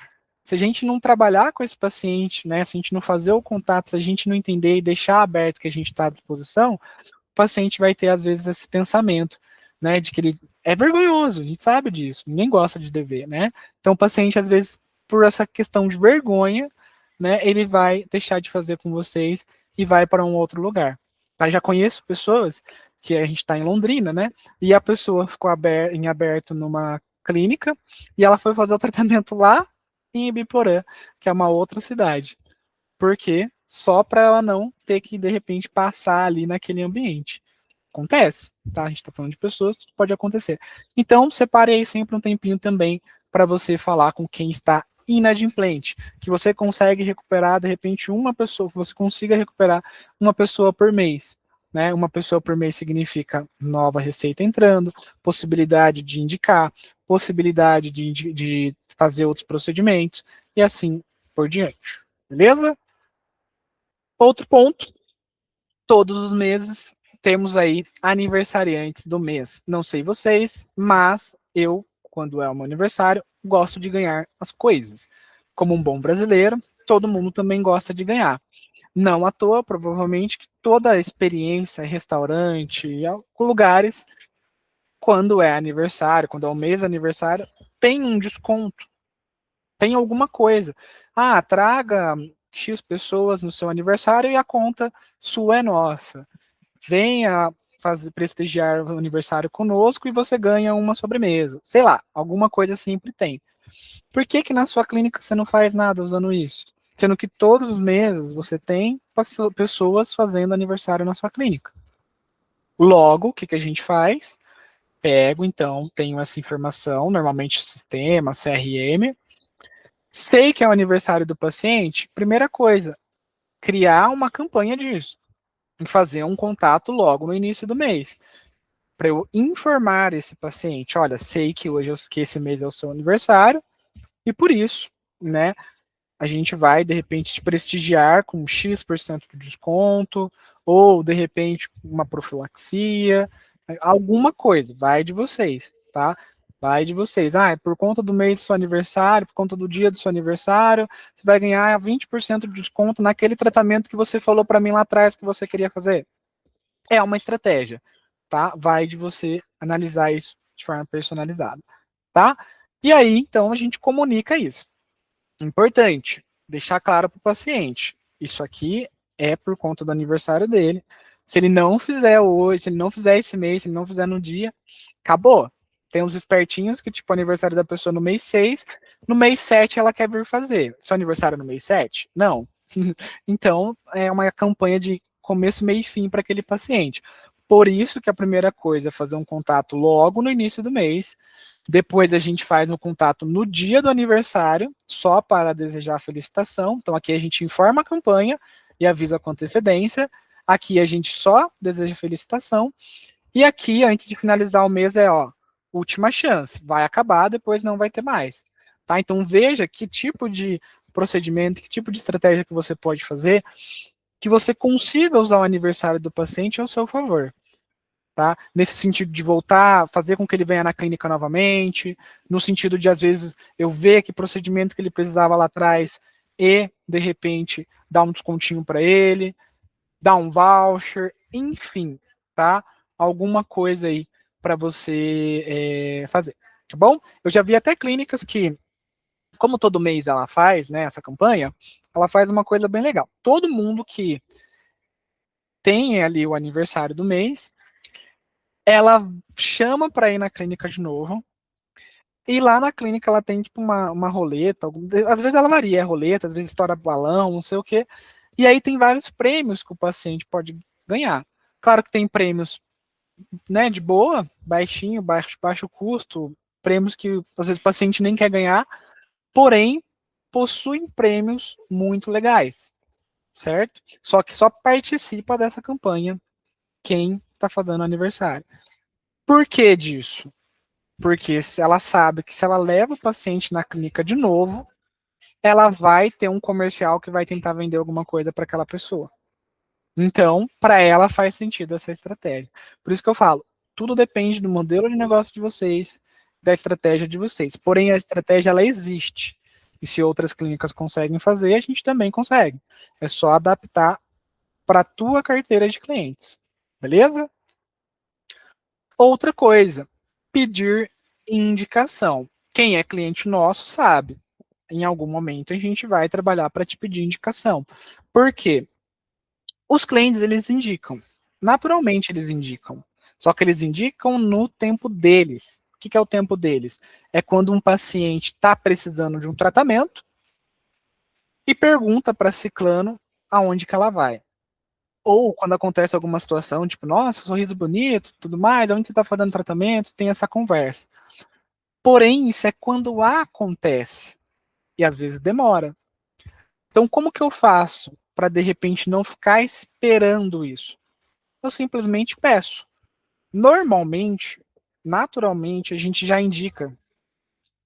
Se a gente não trabalhar com esse paciente, né, se a gente não fazer o contato, se a gente não entender e deixar aberto que a gente está à disposição, o paciente vai ter, às vezes, esse pensamento, né, de que ele é vergonhoso, a gente sabe disso, ninguém gosta de dever, né? Então, o paciente, às vezes, por essa questão de vergonha, né, ele vai deixar de fazer com vocês e vai para um outro lugar. Tá? Já conheço pessoas que a gente está em Londrina, né? E a pessoa ficou em aberto numa clínica e ela foi fazer o tratamento lá em Ibiporã, que é uma outra cidade. Por quê? Só para ela não ter que, de repente, passar ali naquele ambiente. Acontece, tá? A gente está falando de pessoas, tudo pode acontecer. Então, separe aí sempre um tempinho também para você falar com quem está inadimplente, que você consegue recuperar, de repente, uma pessoa, que você consiga recuperar uma pessoa por mês. Né? Uma pessoa por mês significa nova receita entrando, possibilidade de indicar, possibilidade de fazer outros procedimentos, e assim por diante. Beleza? Outro ponto, todos os meses temos aí aniversariantes do mês. Não sei vocês, mas eu, quando é o meu aniversário, gosto de ganhar as coisas. Como um bom brasileiro, todo mundo também gosta de ganhar. Não à toa, provavelmente, que toda a experiência, restaurante, lugares, quando é aniversário, quando é o mês aniversário, tem um desconto, tem alguma coisa. Ah, traga X pessoas no seu aniversário e a conta sua é nossa. Venha prestigiar o aniversário conosco e você ganha uma sobremesa. Sei lá, alguma coisa sempre tem. Por que na sua clínica você não faz nada usando isso? Sendo que todos os meses você tem pessoas fazendo aniversário na sua clínica. Logo, o que a gente faz? Pego, então, tenho essa informação, normalmente sistema, CRM. Sei que é o aniversário do paciente. Primeira coisa, criar uma campanha disso. em fazer um contato logo no início do mês, para eu informar esse paciente, olha, sei que que esse mês é o seu aniversário, e por isso, né, a gente vai, de repente, te prestigiar com X% de desconto, ou, de repente, uma profilaxia, alguma coisa, vai de vocês, tá? Vai de vocês. Ah, por conta do mês do seu aniversário, por conta do dia do seu aniversário, você vai ganhar 20% de desconto naquele tratamento que você falou para mim lá atrás que você queria fazer. É uma estratégia, tá? Vai de você analisar isso de forma personalizada, tá? E aí, então, a gente comunica isso. Importante, deixar claro para o paciente, isso aqui é por conta do aniversário dele. Se ele não fizer hoje, se ele não fizer esse mês, se ele não fizer no dia, acabou. Tem uns espertinhos que, tipo, aniversário da pessoa no mês 6, no mês 7 ela quer vir fazer. Seu aniversário no mês 7? Não. Então, é uma campanha de começo, meio e fim para aquele paciente. Por isso que a primeira coisa é fazer um contato logo no início do mês. Depois a gente faz um contato no dia do aniversário, só para desejar a felicitação. Então aqui a gente informa a campanha e avisa com antecedência. Aqui a gente só deseja felicitação. E aqui, antes de finalizar o mês, é última chance. Vai acabar, depois não vai ter mais. Tá? Então veja que tipo de procedimento, que tipo de estratégia que você pode fazer que você consiga usar o aniversário do paciente ao seu favor. Tá? Nesse sentido de voltar, fazer com que ele venha na clínica novamente, no sentido de, às vezes, eu ver que procedimento que ele precisava lá atrás e, de repente, dar um descontinho para ele, dar um voucher, enfim, tá? Alguma coisa aí para você fazer, tá bom? Eu já vi até clínicas que, como todo mês ela faz, né, essa campanha, ela faz uma coisa bem legal. Todo mundo que tem ali o aniversário do mês, ela chama para ir na clínica de novo. E lá na clínica ela tem tipo uma roleta, às vezes ela varia, é roleta, às vezes estoura balão, não sei o quê. E aí tem vários prêmios que o paciente pode ganhar. Claro que tem prêmios, né, de boa, baixinho, baixo custo, prêmios que às vezes o paciente nem quer ganhar, porém possuem prêmios muito legais, certo? Só que só participa dessa campanha quem está fazendo aniversário. Por que disso? Porque se ela sabe que se ela leva o paciente na clínica de novo, ela vai ter um comercial que vai tentar vender alguma coisa para aquela pessoa. Então, para ela faz sentido essa estratégia. Por isso que eu falo, tudo depende do modelo de negócio de vocês, da estratégia de vocês. Porém, a estratégia ela existe. E se outras clínicas conseguem fazer, a gente também consegue. É só adaptar para a tua carteira de clientes. Beleza? Outra coisa, pedir indicação. Quem é cliente nosso sabe. Em algum momento a gente vai trabalhar para te pedir indicação. Por quê? Os clientes eles indicam. Naturalmente eles indicam. Só que eles indicam no tempo deles. O que é o tempo deles? É quando um paciente está precisando de um tratamento e pergunta para ciclano aonde que ela vai. Ou quando acontece alguma situação, tipo, nossa, sorriso bonito, tudo mais, onde você está fazendo tratamento, tem essa conversa. Porém, isso é quando acontece. E às vezes demora. Então, como que eu faço para, de repente, não ficar esperando isso? Eu simplesmente peço. Normalmente, naturalmente, a gente já indica.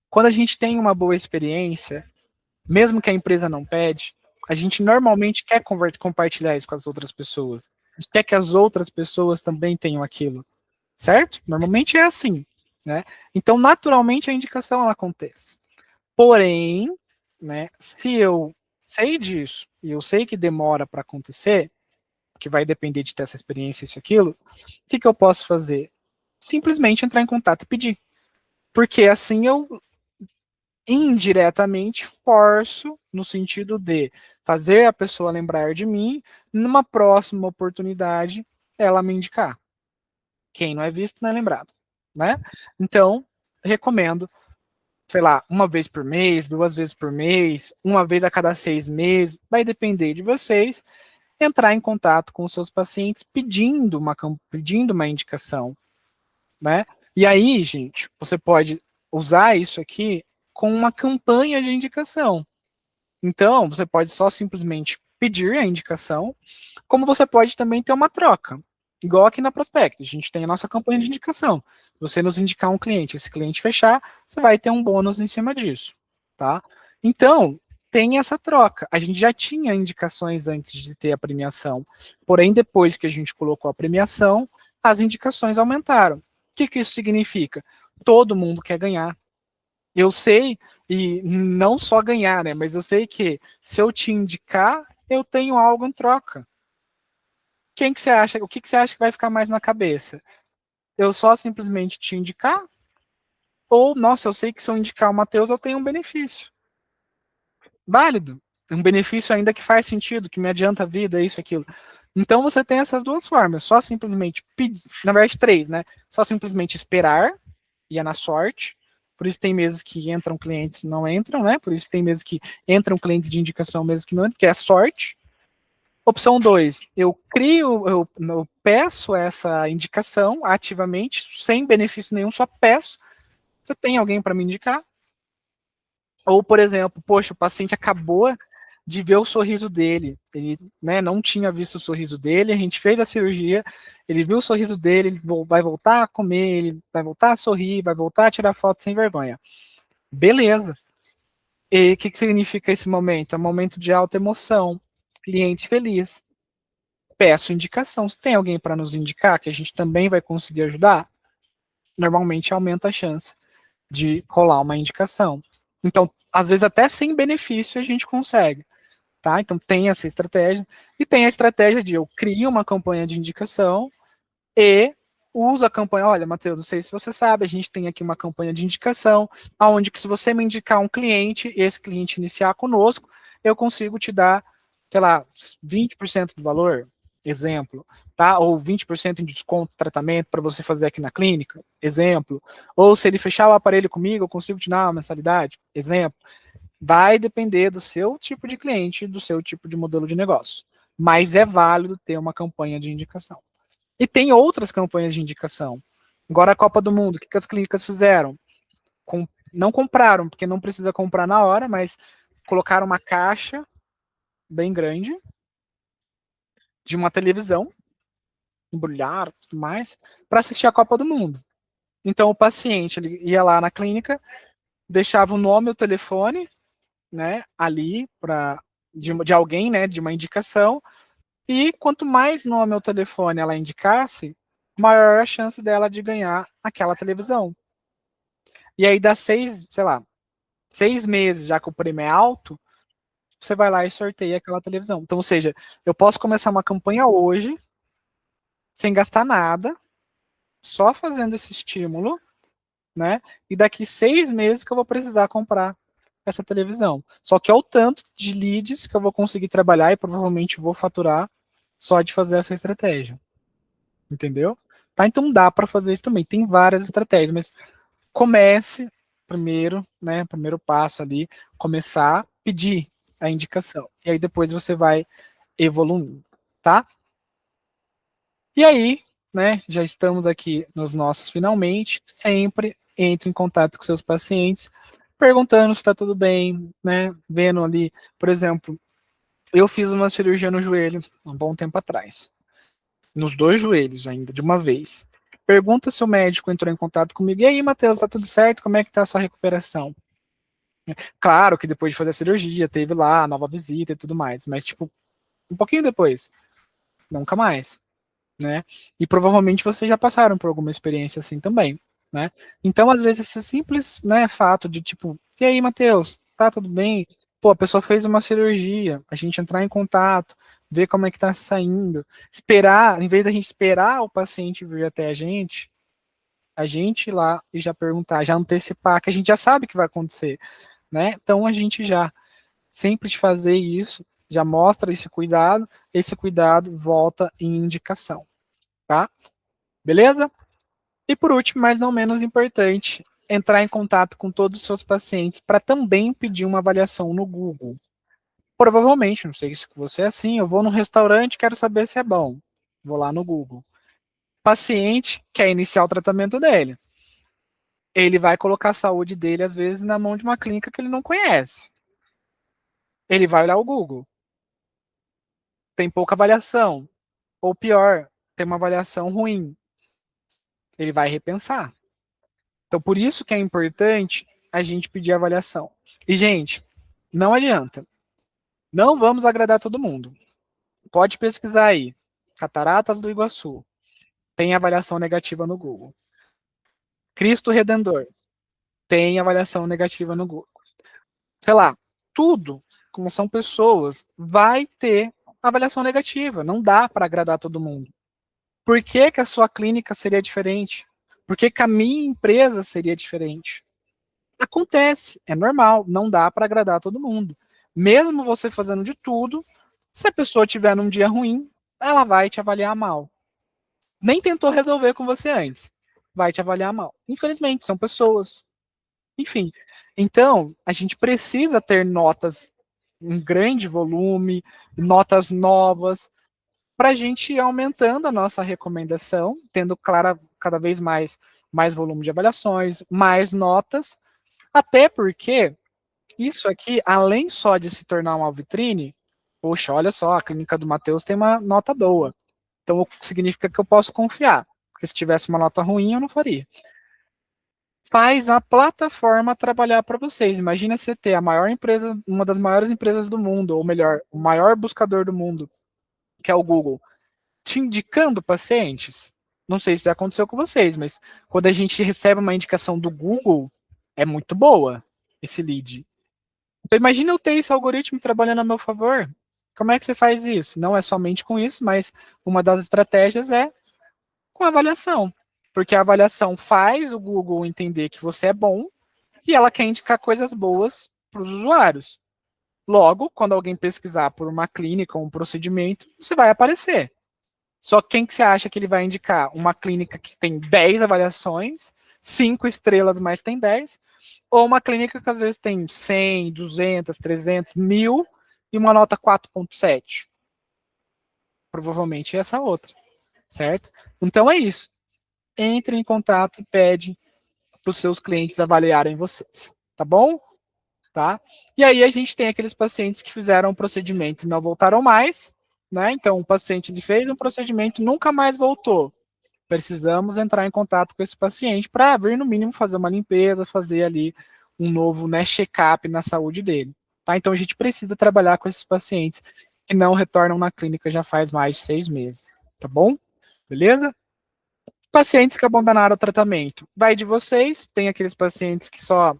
Quando a gente tem uma boa experiência, mesmo que a empresa não pede, a gente normalmente quer compartilhar isso com as outras pessoas. A gente quer que as outras pessoas também tenham aquilo, certo? Normalmente é assim, né? Então, naturalmente, a indicação ela acontece. Porém, né, se eu sei disso e eu sei que demora para acontecer, que vai depender de ter essa experiência, isso e aquilo, o que eu posso fazer? Simplesmente entrar em contato e pedir. Porque assim eu indiretamente forço no sentido de fazer a pessoa lembrar de mim, numa próxima oportunidade ela me indicar. Quem não é visto não é lembrado, né? Então, recomendo, sei lá, uma vez por mês, 2 vezes por mês, uma vez a cada 6 meses, vai depender de vocês, entrar em contato com os seus pacientes pedindo uma indicação, né? E aí, gente, você pode usar isso aqui com uma campanha de indicação. Então, você pode só simplesmente pedir a indicação, como você pode também ter uma troca. Igual aqui na Prospect, a gente tem a nossa campanha de indicação. Se você nos indicar um cliente, esse cliente fechar, você vai ter um bônus em cima disso, tá? Então, tem essa troca. A gente já tinha indicações antes de ter a premiação, porém, depois que a gente colocou a premiação, as indicações aumentaram. O que isso significa? Todo mundo quer ganhar. Eu sei, e não só ganhar, né? Mas eu sei que se eu te indicar, eu tenho algo em troca. Quem que você acha? O que você acha que vai ficar mais na cabeça? Eu só simplesmente te indicar? Ou, nossa, eu sei que se eu indicar o Matheus, eu tenho um benefício. Válido. Um benefício ainda que faz sentido, que me adianta a vida, isso, aquilo. Então você tem essas duas formas. Só simplesmente pedir, na verdade, três, né? Só simplesmente esperar, e é na sorte. Por isso tem meses que entram clientes e não entram, né? Por isso tem meses que entram clientes de indicação, meses que não entram, que é a sorte. Opção 2, eu peço essa indicação ativamente, sem benefício nenhum, só peço. Você tem alguém para me indicar? Ou, por exemplo, poxa, o paciente acabou de ver o sorriso dele, ele, né, não tinha visto o sorriso dele, a gente fez a cirurgia, ele viu o sorriso dele, ele vai voltar a comer, ele vai voltar a sorrir, vai voltar a tirar foto sem vergonha. Beleza. E o que significa esse momento? É um momento de alta emoção, cliente feliz. Peço indicação. Se tem alguém para nos indicar que a gente também vai conseguir ajudar, normalmente aumenta a chance de rolar uma indicação. Então, às vezes até sem benefício a gente consegue, tá? Então tem essa estratégia e tem a estratégia de eu crio uma campanha de indicação e uso a campanha. Olha, Matheus, não sei se você sabe, a gente tem aqui uma campanha de indicação, onde que se você me indicar um cliente, esse cliente iniciar conosco, eu consigo te dar, sei lá, 20% do valor, exemplo, tá? Ou 20% de desconto de tratamento para você fazer aqui na clínica, exemplo. Ou se ele fechar o aparelho comigo, eu consigo te dar uma mensalidade, exemplo. Vai depender do seu tipo de cliente, do seu tipo de modelo de negócio. Mas é válido ter uma campanha de indicação. E tem outras campanhas de indicação. Agora a Copa do Mundo, o que, que as clínicas fizeram? Não compraram, porque não precisa comprar na hora, mas colocaram uma caixa bem grande de uma televisão, embrulhar e tudo mais, para assistir a Copa do Mundo. Então o paciente ele ia lá na clínica, deixava o nome e o telefone, né, ali de alguém, né, de uma indicação, e quanto mais nome ou telefone ela indicasse, maior a chance dela de ganhar aquela televisão. E aí dá 6 meses, já que o prêmio é alto, você vai lá e sorteia aquela televisão. Então, ou seja, eu posso começar uma campanha hoje, sem gastar nada, só fazendo esse estímulo, né? E daqui 6 meses que eu vou precisar comprar essa televisão. Só que é o tanto de leads que eu vou conseguir trabalhar e provavelmente vou faturar só de fazer essa estratégia. Entendeu? Tá? Então dá para fazer isso também. Tem várias estratégias, mas comece primeiro, né? Primeiro passo ali, começar a pedir a indicação. E aí depois você vai evoluindo, tá? E aí, né? Já estamos aqui nos nossos finalmente. Sempre entre em contato com seus pacientes, perguntando se está tudo bem, né? Vendo ali, por exemplo, eu fiz uma cirurgia no joelho um bom tempo atrás. Nos dois joelhos ainda, de uma vez. Pergunta se o médico entrou em contato comigo. E aí, Matheus, tá tudo certo? Como é que tá a sua recuperação? Claro que depois de fazer a cirurgia, teve lá a nova visita e tudo mais, mas tipo, um pouquinho depois, nunca mais, né? E provavelmente vocês já passaram por alguma experiência assim também, né? Então, às vezes, esse simples, né, fato de tipo, e aí, Matheus, tá tudo bem? Pô, a pessoa fez uma cirurgia, a gente entrar em contato, ver como é que tá saindo, esperar, em vez da gente esperar o paciente vir até a gente ir lá e já perguntar, já antecipar, que a gente já sabe que vai acontecer, né? Então a gente já sempre de fazer isso, já mostra esse cuidado volta em indicação, tá? Beleza? E por último, mas não menos importante, entrar em contato com todos os seus pacientes para também pedir uma avaliação no Google. Provavelmente, não sei se você é assim, eu vou no restaurante, quero saber se é bom. Vou lá no Google. O paciente quer iniciar o tratamento dele. Ele vai colocar a saúde dele, às vezes, na mão de uma clínica que ele não conhece. Ele vai olhar o Google. tem pouca avaliação, ou pior, tem uma avaliação ruim. Ele vai repensar. Então, por isso que é importante a gente pedir avaliação. E, gente, não adianta. Não vamos agradar todo mundo. Pode pesquisar aí. Cataratas do Iguaçu. Tem avaliação negativa no Google. Cristo Redentor. Tem avaliação negativa no Google. Sei lá, tudo, como são pessoas, vai ter avaliação negativa. Não dá para agradar todo mundo. Por que, que a sua clínica seria diferente? Por que, que a minha empresa seria diferente? Acontece, é normal, não dá para agradar todo mundo. Mesmo você fazendo de tudo, se a pessoa tiver num dia ruim, ela vai te avaliar mal. Nem tentou resolver com você antes, vai te avaliar mal. Infelizmente, são pessoas. Enfim, então a gente precisa ter notas em grande volume, notas novas, para a gente ir aumentando a nossa recomendação, tendo cada vez mais volume de avaliações, mais notas, até porque isso aqui, além só de se tornar uma vitrine, poxa, olha só, a clínica do Matheus tem uma nota boa. Então significa que eu posso confiar. Porque se tivesse uma nota ruim, eu não faria. Faz a plataforma trabalhar para vocês. Imagina você ter a maior empresa, uma das maiores empresas do mundo, ou melhor, o maior buscador do mundo, que é o Google, te indicando pacientes. Não sei se já aconteceu com vocês, mas quando a gente recebe uma indicação do Google, é muito boa esse lead. Então, imagina eu ter esse algoritmo trabalhando a meu favor. Como é que você faz isso? Não é somente com isso, mas uma das estratégias é com a avaliação. Porque a avaliação faz o Google entender que você é bom e ela quer indicar coisas boas para os usuários. Logo, quando alguém pesquisar por uma clínica ou um procedimento, você vai aparecer. Só quem que você acha que ele vai indicar? Uma clínica que tem 10 avaliações, 5 estrelas, mas tem 10, ou uma clínica que às vezes tem 100, 200, 300, 1000 e uma nota 4.7. Provavelmente essa outra, certo? Então é isso. Entre em contato e pede para os seus clientes avaliarem vocês, tá bom? Tá? E aí a gente tem aqueles pacientes que fizeram um procedimento e não voltaram mais, né? Então o paciente fez um procedimento e nunca mais voltou. Precisamos entrar em contato com esse paciente para vir no mínimo fazer uma limpeza, fazer ali um novo, né, check-up na saúde dele. Tá? Então a gente precisa trabalhar com esses pacientes que não retornam na clínica já faz mais de 6 meses. Tá bom? Beleza? Pacientes que abandonaram o tratamento. Vai de vocês. Tem aqueles pacientes que só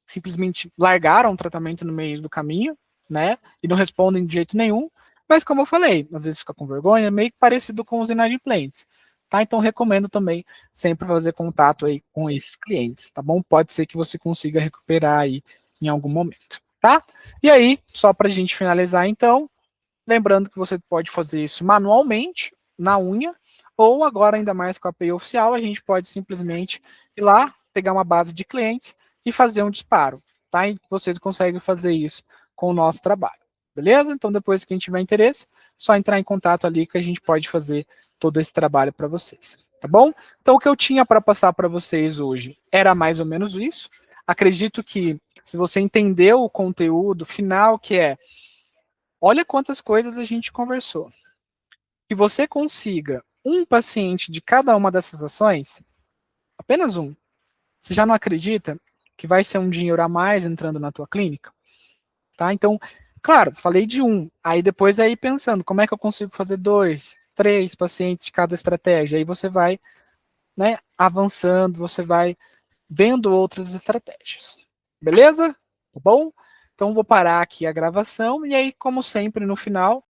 simplesmente largaram o tratamento no meio do caminho, né? E não respondem de jeito nenhum. Mas como eu falei, às vezes fica com vergonha, meio que parecido com os inadimplentes. Tá? Então recomendo também sempre fazer contato aí com esses clientes, tá bom? Pode ser que você consiga recuperar aí em algum momento, tá? E aí, só para a gente finalizar então, lembrando que você pode fazer isso manualmente, na unha, ou agora ainda mais com a API oficial, a gente pode simplesmente ir lá, pegar uma base de clientes e fazer um disparo, tá? E vocês conseguem fazer isso com o nosso trabalho, beleza? Então depois que a gente tiver interesse, só entrar em contato ali que a gente pode fazer todo esse trabalho para vocês, tá bom? Então o que eu tinha para passar para vocês hoje era mais ou menos isso. Acredito que se você entendeu o conteúdo final, que é, olha quantas coisas a gente conversou. Que você consiga um paciente de cada uma dessas ações, apenas um, você já não acredita que vai ser um dinheiro a mais entrando na tua clínica? Tá? Então, claro, falei de um. Aí depois aí pensando, como é que eu consigo fazer 2, 3 pacientes de cada estratégia? Aí você vai, né, avançando, você vai vendo outras estratégias. Beleza? Tá bom? Então vou parar aqui a gravação e aí, como sempre, no final,